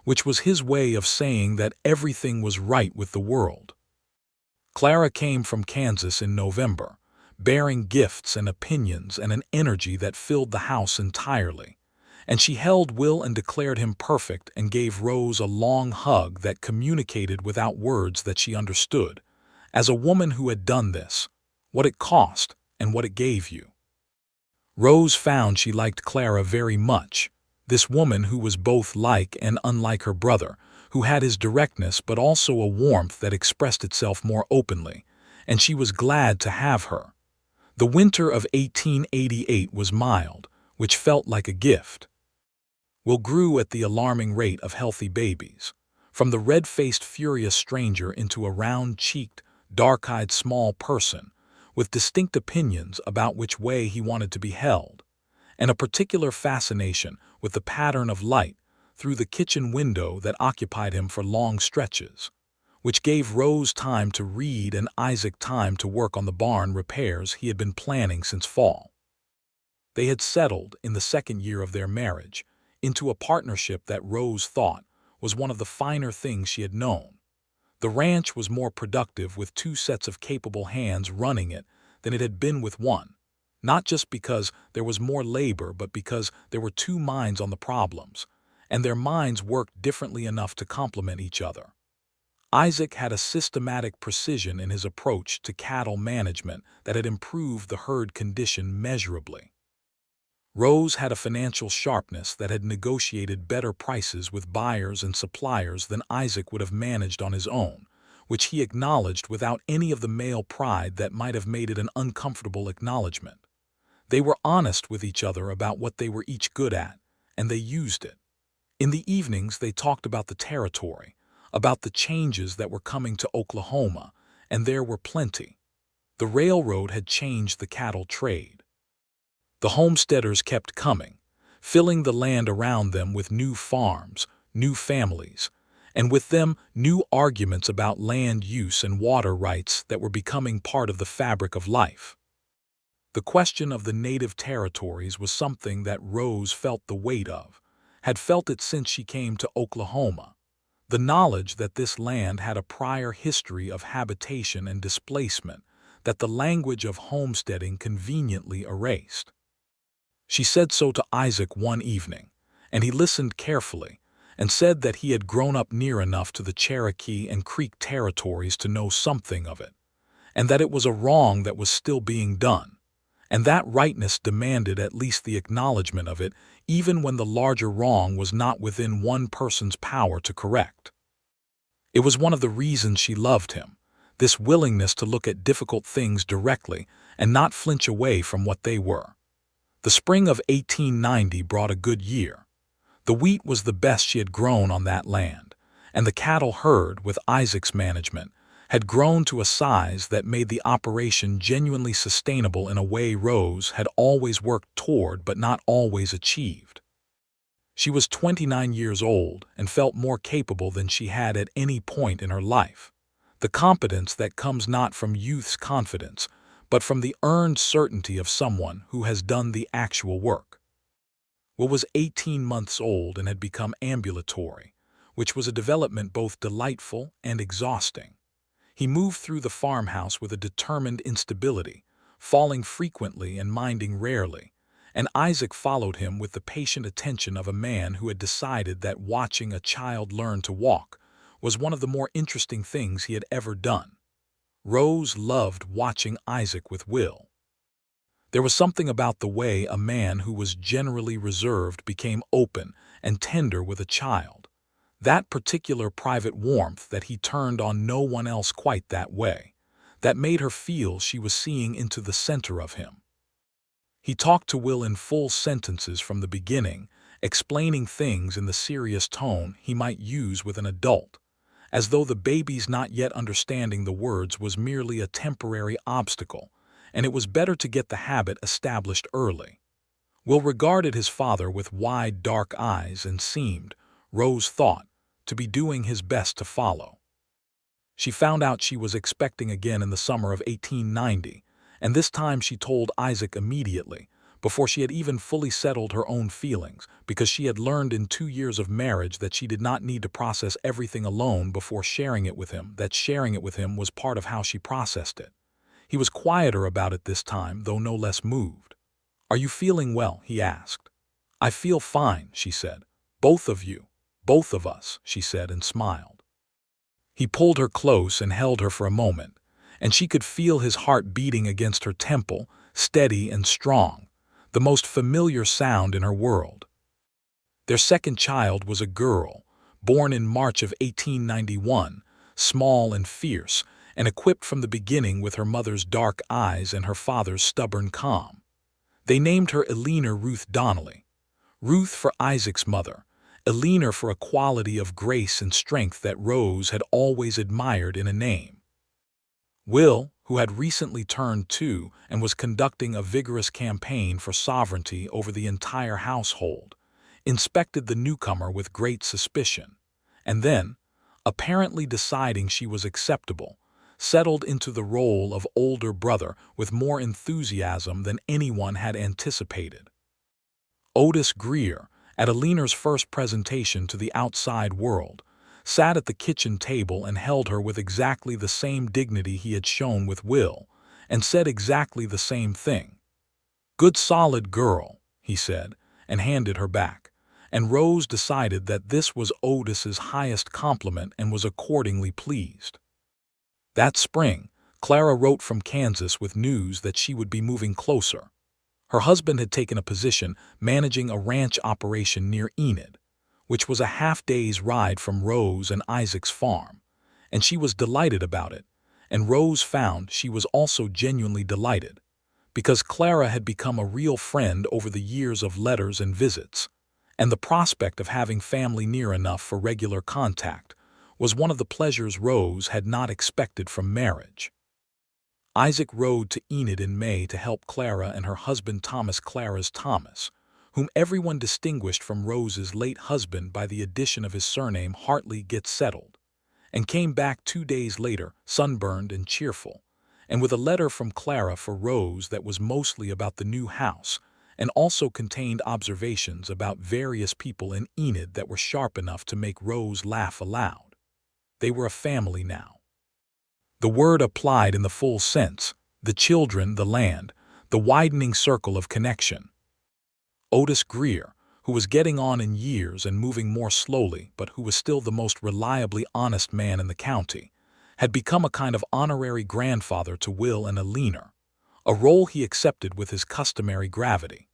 which was his way of saying that everything was right with the world. Clara came from Kansas in November, bearing gifts and opinions and an energy that filled the house entirely, and she held Will and declared him perfect and gave Rose a long hug that communicated without words that she understood, as a woman who had done this, what it cost and what it gave you. Rose found she liked Clara very much, This woman who was both like and unlike her brother, who had his directness but also a warmth that expressed itself more openly, and she was glad to have her. The winter of 1888 was mild, which felt like a gift. Will grew at the alarming rate of healthy babies, from the red-faced furious stranger into a round-cheeked, dark-eyed small person, with distinct opinions about which way he wanted to be held, and a particular fascination with the pattern of light through the kitchen window that occupied him for long stretches, which gave Rose time to read and Isaac time to work on the barn repairs he had been planning since fall. They had settled, in the second year of their marriage, into a partnership that Rose thought was one of the finer things she had known. The ranch was more productive with two sets of capable hands running it than it had been with one, not just because there was more labor but because there were two minds on the problems, and their minds worked differently enough to complement each other. Isaac had a systematic precision in his approach to cattle management that had improved the herd condition measurably. Rose had a financial sharpness that had negotiated better prices with buyers and suppliers than Isaac would have managed on his own, which he acknowledged without any of the male pride that might have made it an uncomfortable acknowledgement. They were honest with each other about what they were each good at, and they used it. In the evenings they talked about the territory, about the changes that were coming to Oklahoma, and there were plenty. The railroad had changed the cattle trade. The homesteaders kept coming, filling the land around them with new farms, new families, and with them new arguments about land use and water rights that were becoming part of the fabric of life. The question of the native territories was something that Rose felt the weight of, had felt it since she came to Oklahoma. The knowledge that this land had a prior history of habitation and displacement that the language of homesteading conveniently erased. She said so to Isaac one evening, and he listened carefully and said that he had grown up near enough to the Cherokee and Creek territories to know something of it, and that it was a wrong that was still being done, and that rightness demanded at least the acknowledgement of it even when the larger wrong was not within one person's power to correct. It was one of the reasons she loved him, this willingness to look at difficult things directly and not flinch away from what they were. The spring of 1890 brought a good year. The wheat was the best she had grown on that land, and the cattle herd, with Isaac's management, had grown to a size that made the operation genuinely sustainable in a way Rose had always worked toward but not always achieved. She was 29 years old and felt more capable than she had at any point in her life, the competence that comes not from youth's confidence, but from the earned certainty of someone who has done the actual work. Will was 18 months old and had become ambulatory, which was a development both delightful and exhausting. He moved through the farmhouse with a determined instability, falling frequently and minding rarely, and Isaac followed him with the patient attention of a man who had decided that watching a child learn to walk was one of the more interesting things he had ever done. Rose loved watching Isaac with Will. There was something about the way a man who was generally reserved became open and tender with a child, that particular private warmth that he turned on no one else quite that way, that made her feel she was seeing into the center of him. He talked to Will in full sentences from the beginning, explaining things in the serious tone he might use with an adult, as though the baby's not yet understanding the words was merely a temporary obstacle, and it was better to get the habit established early. Will regarded his father with wide, dark eyes and seemed, Rose thought, to be doing his best to follow. She found out she was expecting again in the summer of 1890, and this time she told Isaac immediately, before she had even fully settled her own feelings, because she had learned in 2 years of marriage that she did not need to process everything alone before sharing it with him, that sharing it with him was part of how she processed it. He was quieter about it this time, though no less moved. "Are you feeling well?" he asked. "I feel fine," she said. "Both of you." "Both of us," she said and smiled. He pulled her close and held her for a moment, and she could feel his heart beating against her temple, steady and strong, the most familiar sound in her world. Their second child was a girl, born in March of 1891, small and fierce, and equipped from the beginning with her mother's dark eyes and her father's stubborn calm. They named her Eleanor Ruth Donnelly. Ruth for Isaac's mother, Eleanor for a quality of grace and strength that Rose had always admired in a name. Will, who had recently turned 2 and was conducting a vigorous campaign for sovereignty over the entire household, inspected the newcomer with great suspicion, and then, apparently deciding she was acceptable, settled into the role of older brother with more enthusiasm than anyone had anticipated. Otis Greer, at Eleanor's first presentation to the outside world, sat at the kitchen table and held her with exactly the same dignity he had shown with Will, and said exactly the same thing. "Good solid girl," he said, and handed her back, and Rose decided that this was Otis's highest compliment and was accordingly pleased. That spring, Clara wrote from Kansas with news that she would be moving closer. Her husband had taken a position managing a ranch operation near Enid, which was a half-day's ride from Rose and Isaac's farm, and she was delighted about it, and Rose found she was also genuinely delighted, because Clara had become a real friend over the years of letters and visits, and the prospect of having family near enough for regular contact was one of the pleasures Rose had not expected from marriage. Isaac rode to Enid in May to help Clara and her husband Clara's Thomas, whom everyone distinguished from Rose's late husband by the addition of his surname Hartley, get settled, and came back 2 days later, sunburned and cheerful, and with a letter from Clara for Rose that was mostly about the new house, and also contained observations about various people in Enid that were sharp enough to make Rose laugh aloud. They were a family now. The word applied in the full sense, the children, the land, the widening circle of connection. Otis Greer, who was getting on in years and moving more slowly but who was still the most reliably honest man in the county, had become a kind of honorary grandfather to Will and Eleanor, a role he accepted with his customary gravity.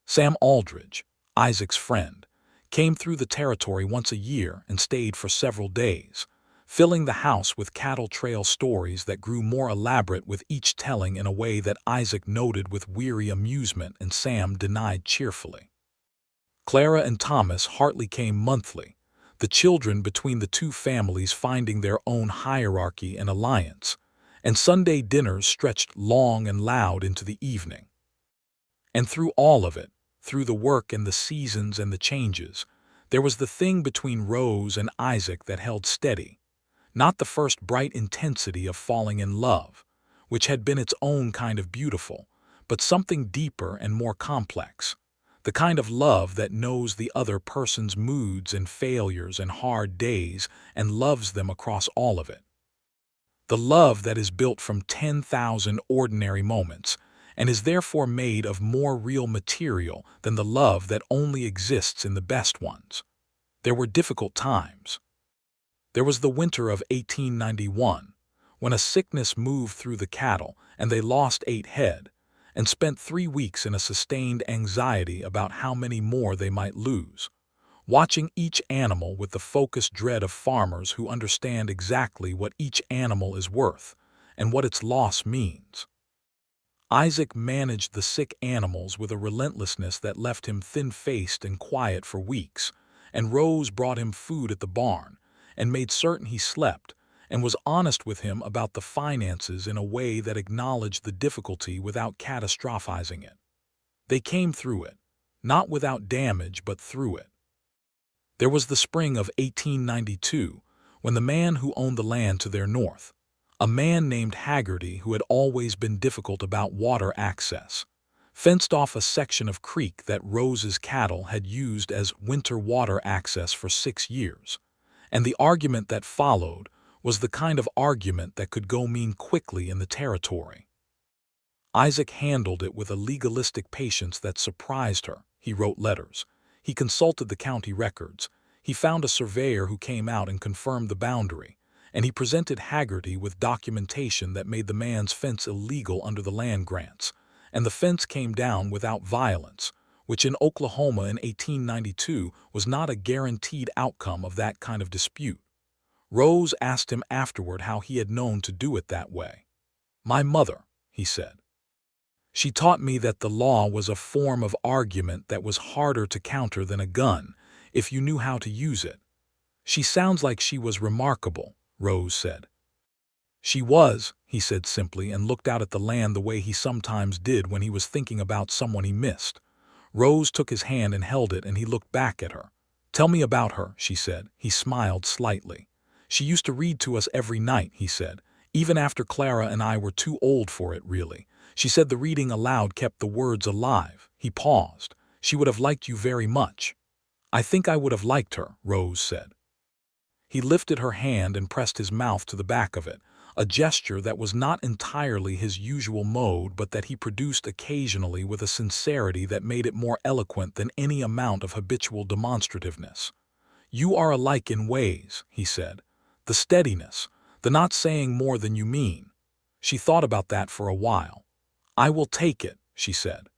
Sam Aldridge, Isaac's friend, came through the territory once a year and stayed for several days, filling the house with cattle trail stories that grew more elaborate with each telling in a way that Isaac noted with weary amusement and Sam denied cheerfully. Clara and Thomas Hartley came monthly, the children between the two families finding their own hierarchy and alliance, and Sunday dinners stretched long and loud into the evening. And through all of it, through the work and the seasons and the changes, there was the thing between Rose and Isaac that held steady, not the first bright intensity of falling in love, which had been its own kind of beautiful, but something deeper and more complex, the kind of love that knows the other person's moods and failures and hard days and loves them across all of it. The love that is built from 10,000 ordinary moments and is therefore made of more real material than the love that only exists in the best ones. There were difficult times. There was the winter of 1891, when a sickness moved through the cattle and they lost 8 head, and spent 3 weeks in a sustained anxiety about how many more they might lose, watching each animal with the focused dread of farmers who understand exactly what each animal is worth and what its loss means. Isaac managed the sick animals with a relentlessness that left him thin-faced and quiet for weeks, and Rose brought him food at the barn, and made certain he slept, and was honest with him about the finances in a way that acknowledged the difficulty without catastrophizing it. They came through it, not without damage but through it. There was the spring of 1892, when the man who owned the land to their north, a man named Haggerty who had always been difficult about water access, fenced off a section of creek that Rose's cattle had used as winter water access for 6 years. And the argument that followed was the kind of argument that could go mean quickly in the territory. Isaac handled it with a legalistic patience that surprised her. He wrote letters. He consulted the county records. He found a surveyor who came out and confirmed the boundary, and he presented Haggerty with documentation that made the man's fence illegal under the land grants, and the fence came down without violence, which in Oklahoma in 1892 was not a guaranteed outcome of that kind of dispute. Rose asked him afterward how he had known to do it that way. "My mother," he said. "She taught me that the law was a form of argument that was harder to counter than a gun, if you knew how to use it." "She sounds like she was remarkable," Rose said. "She was," he said simply, and looked out at the land the way he sometimes did when he was thinking about someone he missed. Rose took his hand and held it, and he looked back at her. "Tell me about her," she said. He smiled slightly. "She used to read to us every night," he said, "even after Clara and I were too old for it, really. She said the reading aloud kept the words alive." He paused. "She would have liked you very much." "I think I would have liked her," Rose said. He lifted her hand and pressed his mouth to the back of it, a gesture that was not entirely his usual mode, but that he produced occasionally with a sincerity that made it more eloquent than any amount of habitual demonstrativeness. "You are alike in ways," he said. "The steadiness, the not saying more than you mean." She thought about that for a while. "I will take it," she said.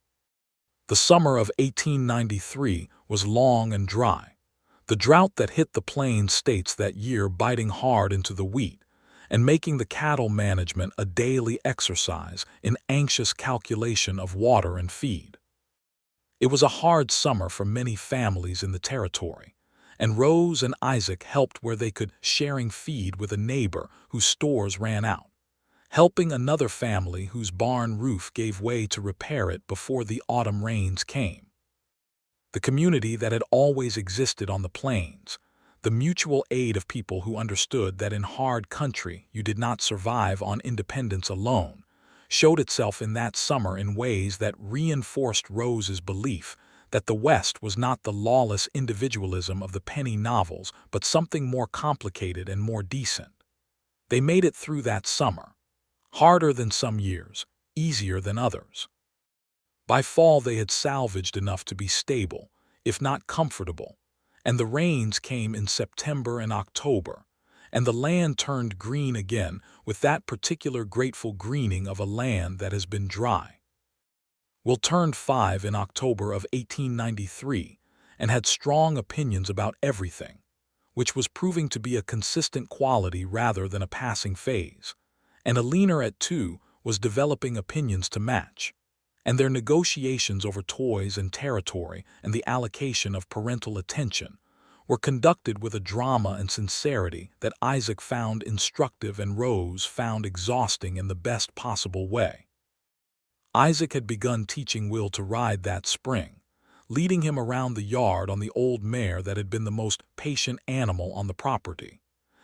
The summer of 1893 was long and dry, the drought that hit the plain states that year biting hard into the wheat, and making the cattle management a daily exercise in anxious calculation of water and feed. It was a hard summer for many families in the territory, and Rose and Isaac helped where they could, sharing feed with a neighbor whose stores ran out, helping another family whose barn roof gave way to repair it before the autumn rains came. The community that had always existed on the plains, the mutual aid of people who understood that in hard country you did not survive on independence alone, showed itself in that summer in ways that reinforced Rose's belief that the West was not the lawless individualism of the penny novels, but something more complicated and more decent. They made it through that summer, harder than some years, easier than others. By fall they had salvaged enough to be stable, if not comfortable, and the rains came in September and October, and the land turned green again with that particular grateful greening of a land that has been dry. Will turned 5 in October of 1893 and had strong opinions about everything, which was proving to be a consistent quality rather than a passing phase, and Alina at 2 was developing opinions to match, and their negotiations over toys and territory and the allocation of parental attention were conducted with a drama and sincerity that Isaac found instructive and Rose found exhausting in the best possible way. Isaac had begun teaching Will to ride that spring, leading him around the yard on the old mare that had been the most patient animal on the property,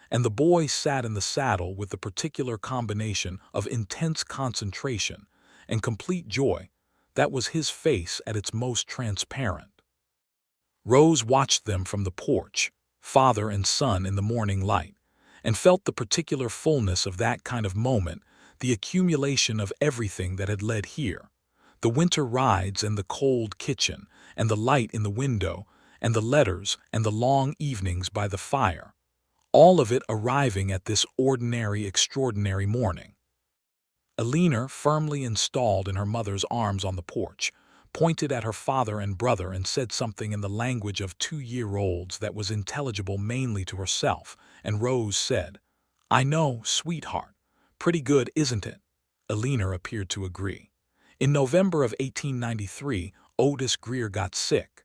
and the boy sat in the saddle with the particular combination of intense concentration and complete joy that was his face at its most transparent. Rose watched them from the porch, father and son in the morning light, and felt the particular fullness of that kind of moment, the accumulation of everything that had led here, the winter rides and the cold kitchen and the light in the window and the letters and the long evenings by the fire, all of it arriving at this ordinary, extraordinary morning. Alina, firmly installed in her mother's arms on the porch, pointed at her father and brother and said something in the language of 2-year-olds that was intelligible mainly to herself, and Rose said, "I know, sweetheart. Pretty good, isn't it?" Alina appeared to agree. In November of 1893, Otis Greer got sick.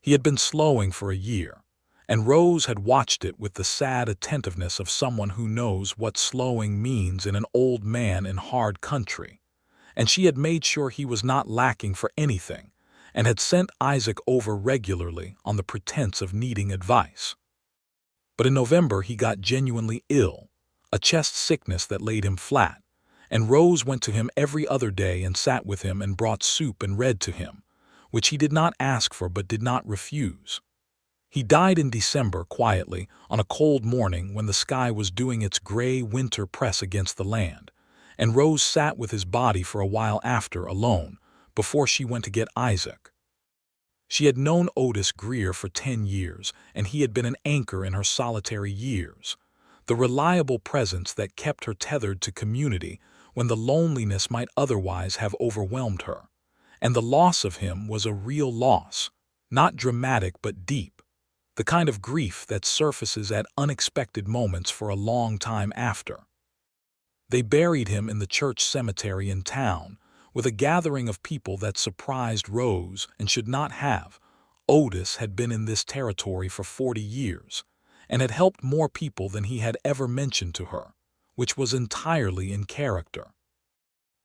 He had been slowing for a year, and Rose had watched it with the sad attentiveness of someone who knows what slowing means in an old man in hard country, and she had made sure he was not lacking for anything, and had sent Isaac over regularly on the pretense of needing advice. But in November he got genuinely ill, a chest sickness that laid him flat, and Rose went to him every other day and sat with him and brought soup and read to him, which he did not ask for but did not refuse. He died in December quietly on a cold morning when the sky was doing its gray winter press against the land, and Rose sat with his body for a while after alone, before she went to get Isaac. She had known Otis Greer for 10 years, and he had been an anchor in her solitary years, the reliable presence that kept her tethered to community when the loneliness might otherwise have overwhelmed her, and the loss of him was a real loss, not dramatic but deep, the kind of grief that surfaces at unexpected moments for a long time after. They buried him in the church cemetery in town, with a gathering of people that surprised Rose and should not have. Otis had been in this territory for 40 years, and had helped more people than he had ever mentioned to her, which was entirely in character.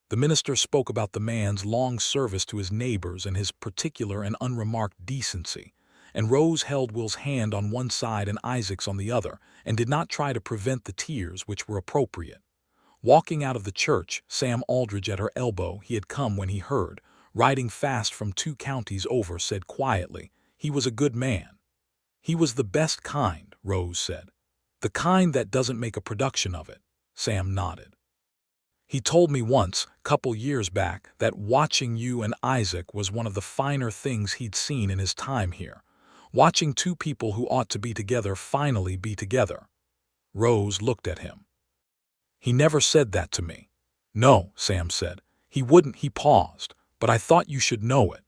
The minister spoke about the man's long service to his neighbors and his particular and unremarked decency, and Rose held Will's hand on one side and Isaac's on the other, and did not try to prevent the tears which were appropriate. Walking out of the church, Sam Aldridge at her elbow, he had come when he heard, riding fast from 2 counties over, said quietly, "He was a good man." "He was the best kind," Rose said. "The kind that doesn't make a production of it." Sam nodded. "He told me once, couple years back, that watching you and Isaac was one of the finer things he'd seen in his time here. Watching 2 people who ought to be together finally be together." Rose looked at him. "He never said that to me." "No," Sam said. "He wouldn't." He paused. "But I thought you should know it."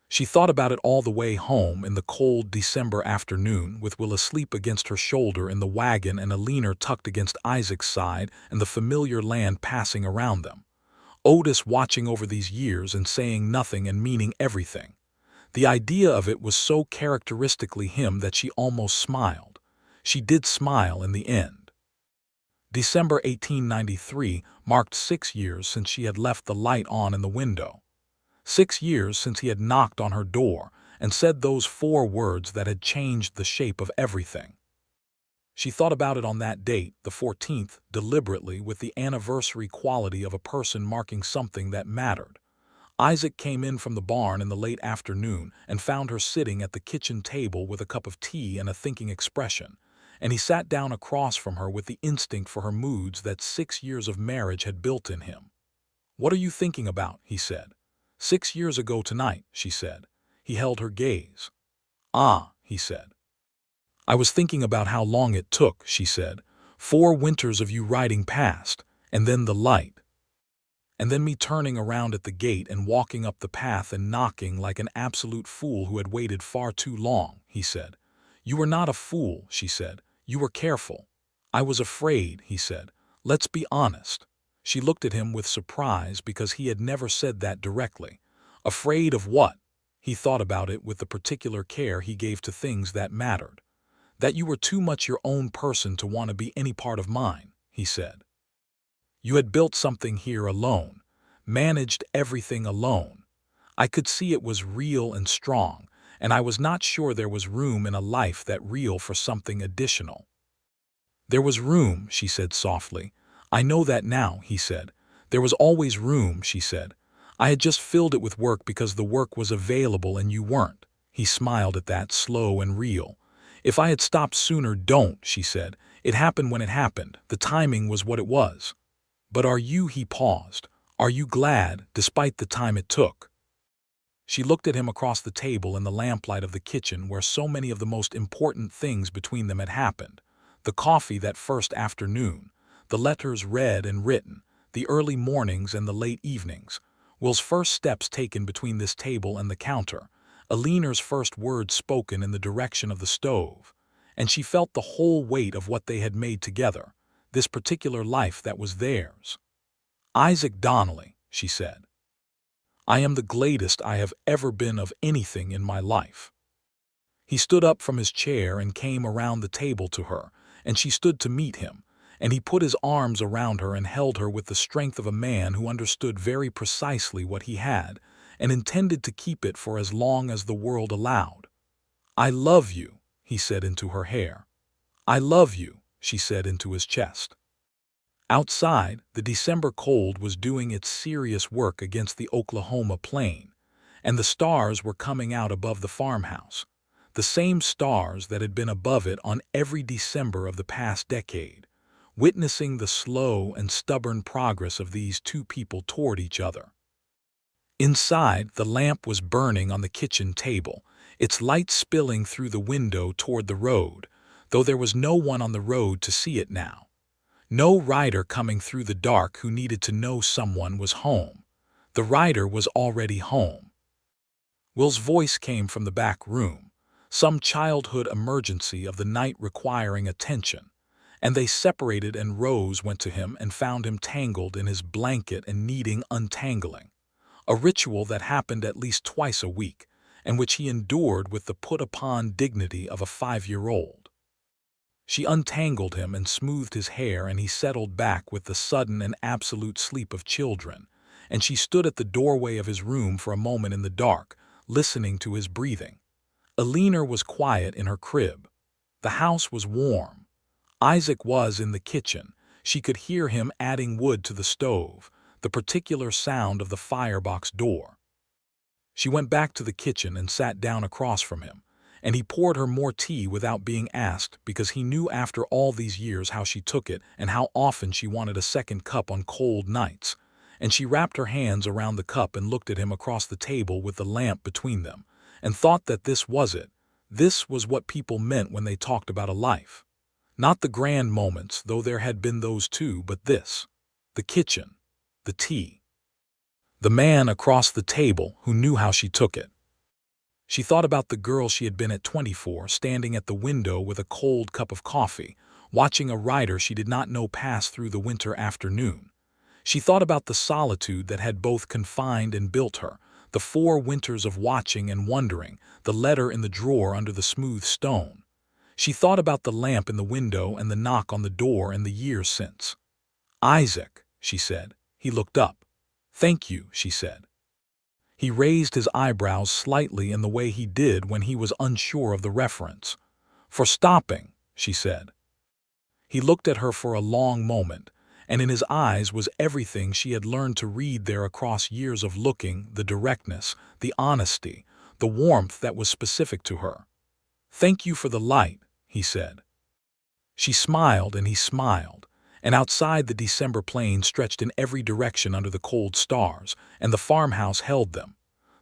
She thought about it all the way home in the cold December afternoon, with Will asleep against her shoulder in the wagon and Alina tucked against Isaac's side, and the familiar land passing around them. Otis watching over these years and saying nothing and meaning everything. The idea of it was so characteristically him that she almost smiled. She did smile in the end. December 1893 marked 6 years since she had left the light on in the window. 6 years since he had knocked on her door and said those 4 words that had changed the shape of everything. She thought about it on that date, the 14th, deliberately, with the anniversary quality of a person marking something that mattered. Isaac came in from the barn in the late afternoon and found her sitting at the kitchen table with a cup of tea and a thinking expression, and he sat down across from her with the instinct for her moods that 6 years of marriage had built in him. "What are you thinking about?" he said. 6 years ago tonight," she said. He held her gaze. "Ah," he said. "I was thinking about how long it took," she said. 4 winters of you riding past, and then the light. And then me turning around at the gate and walking up the path and knocking like an absolute fool who had waited far too long," he said. "You were not a fool," she said. "You were careful." "I was afraid," he said. "Let's be honest." She looked at him with surprise because he had never said that directly. Afraid of what? He thought about it with the particular care he gave to things that mattered. "That you were too much your own person to want to be any part of mine," he said. "You had built something here alone, managed everything alone. I could see it was real and strong, and I was not sure there was room in a life that real for something additional." "There was room," she said softly. "I know that now," he said. "There was always room," she said. "I had just filled it with work because the work was available and you weren't." He smiled at that, slow and real. "If I had stopped sooner." "Don't," she said. "It happened when it happened. The timing was what it was." "But are you," he paused, "are you glad, despite the time it took?" She looked at him across the table in the lamplight of the kitchen where so many of the most important things between them had happened. The coffee that first afternoon, the letters read and written, the early mornings and the late evenings, Will's first steps taken between this table and the counter, Alina's first words spoken in the direction of the stove, and she felt the whole weight of what they had made together, this particular life that was theirs. "Isaac Donnelly," she said. "I am the gladest I have ever been of anything in my life." He stood up from his chair and came around the table to her, and she stood to meet him, and he put his arms around her and held her with the strength of a man who understood very precisely what he had, and intended to keep it for as long as the world allowed. "I love you," he said into her hair. "I love you," she said into his chest. Outside, the December cold was doing its serious work against the Oklahoma plain, and the stars were coming out above the farmhouse, the same stars that had been above it on every December of the past decade, witnessing the slow and stubborn progress of these 2 people toward each other. Inside, the lamp was burning on the kitchen table, its light spilling through the window toward the road, though there was no one on the road to see it now. No rider coming through the dark who needed to know someone was home. The rider was already home. Will's voice came from the back room, some childhood emergency of the night requiring attention, and they separated and Rose went to him and found him tangled in his blanket and needing untangling, a ritual that happened at least twice a week, and which he endured with the put-upon dignity of a 5-year-old. She untangled him and smoothed his hair, and he settled back with the sudden and absolute sleep of children, and she stood at the doorway of his room for a moment in the dark, listening to his breathing. Alina was quiet in her crib. The house was warm. Isaac was in the kitchen. She could hear him adding wood to the stove, the particular sound of the firebox door. She went back to the kitchen and sat down across from him, and he poured her more tea without being asked because he knew after all these years how she took it and how often she wanted a second cup on cold nights, and she wrapped her hands around the cup and looked at him across the table with the lamp between them, and thought that this was it. This was what people meant when they talked about a life. Not the grand moments, though there had been those too, but this. The kitchen. The tea. The man across the table who knew how she took it. She thought about the girl she had been at 24, standing at the window with a cold cup of coffee, watching a rider she did not know pass through the winter afternoon. She thought about the solitude that had both confined and built her, the 4 winters of watching and wondering, the letter in the drawer under the smooth stone. She thought about the lamp in the window and the knock on the door and the years since. "Isaac," she said. He looked up. "Thank you," she said. He raised his eyebrows slightly in the way he did when he was unsure of the reference. "For stopping," she said. He looked at her for a long moment, and in his eyes was everything she had learned to read there across years of looking, the directness, the honesty, the warmth that was specific to her. "Thank you for the light," he said. She smiled and he smiled, and outside the December plain stretched in every direction under the cold stars, and the farmhouse held them.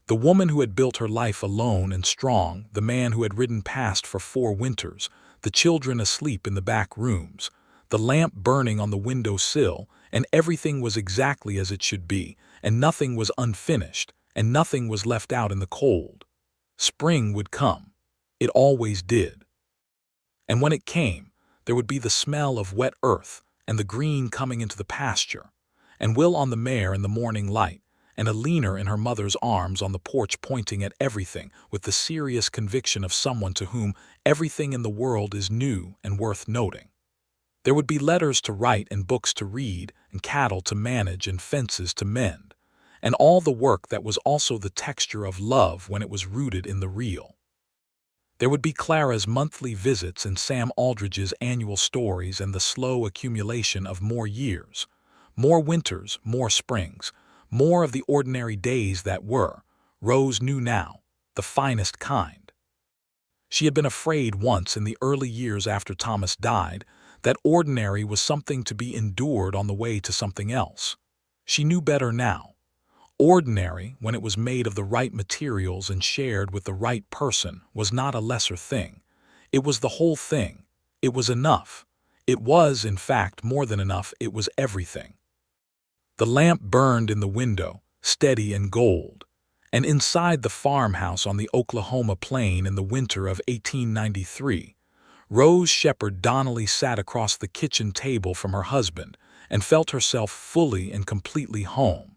The woman who had built her life alone and strong, the man who had ridden past for 4 winters, the children asleep in the back rooms, the lamp burning on the window sill, and everything was exactly as it should be, and nothing was unfinished, and nothing was left out in the cold. Spring would come. It always did. And when it came, there would be the smell of wet earth, and the green coming into the pasture, and Will on the mare in the morning light, and Alina in her mother's arms on the porch pointing at everything with the serious conviction of someone to whom everything in the world is new and worth noting. There would be letters to write and books to read and cattle to manage and fences to mend, and all the work that was also the texture of love when it was rooted in the real. There would be Clara's monthly visits and Sam Aldridge's annual stories and the slow accumulation of more years, more winters, more springs, more of the ordinary days that were, Rose knew now, the finest kind. She had been afraid once in the early years after Thomas died that ordinary was something to be endured on the way to something else. She knew better now. Ordinary, when it was made of the right materials and shared with the right person, was not a lesser thing. It was the whole thing. It was enough. It was, in fact, more than enough. It was everything. The lamp burned in the window, steady and gold, and inside the farmhouse on the Oklahoma plain in the winter of 1893, Rose Shepard Donnelly sat across the kitchen table from her husband and felt herself fully and completely home.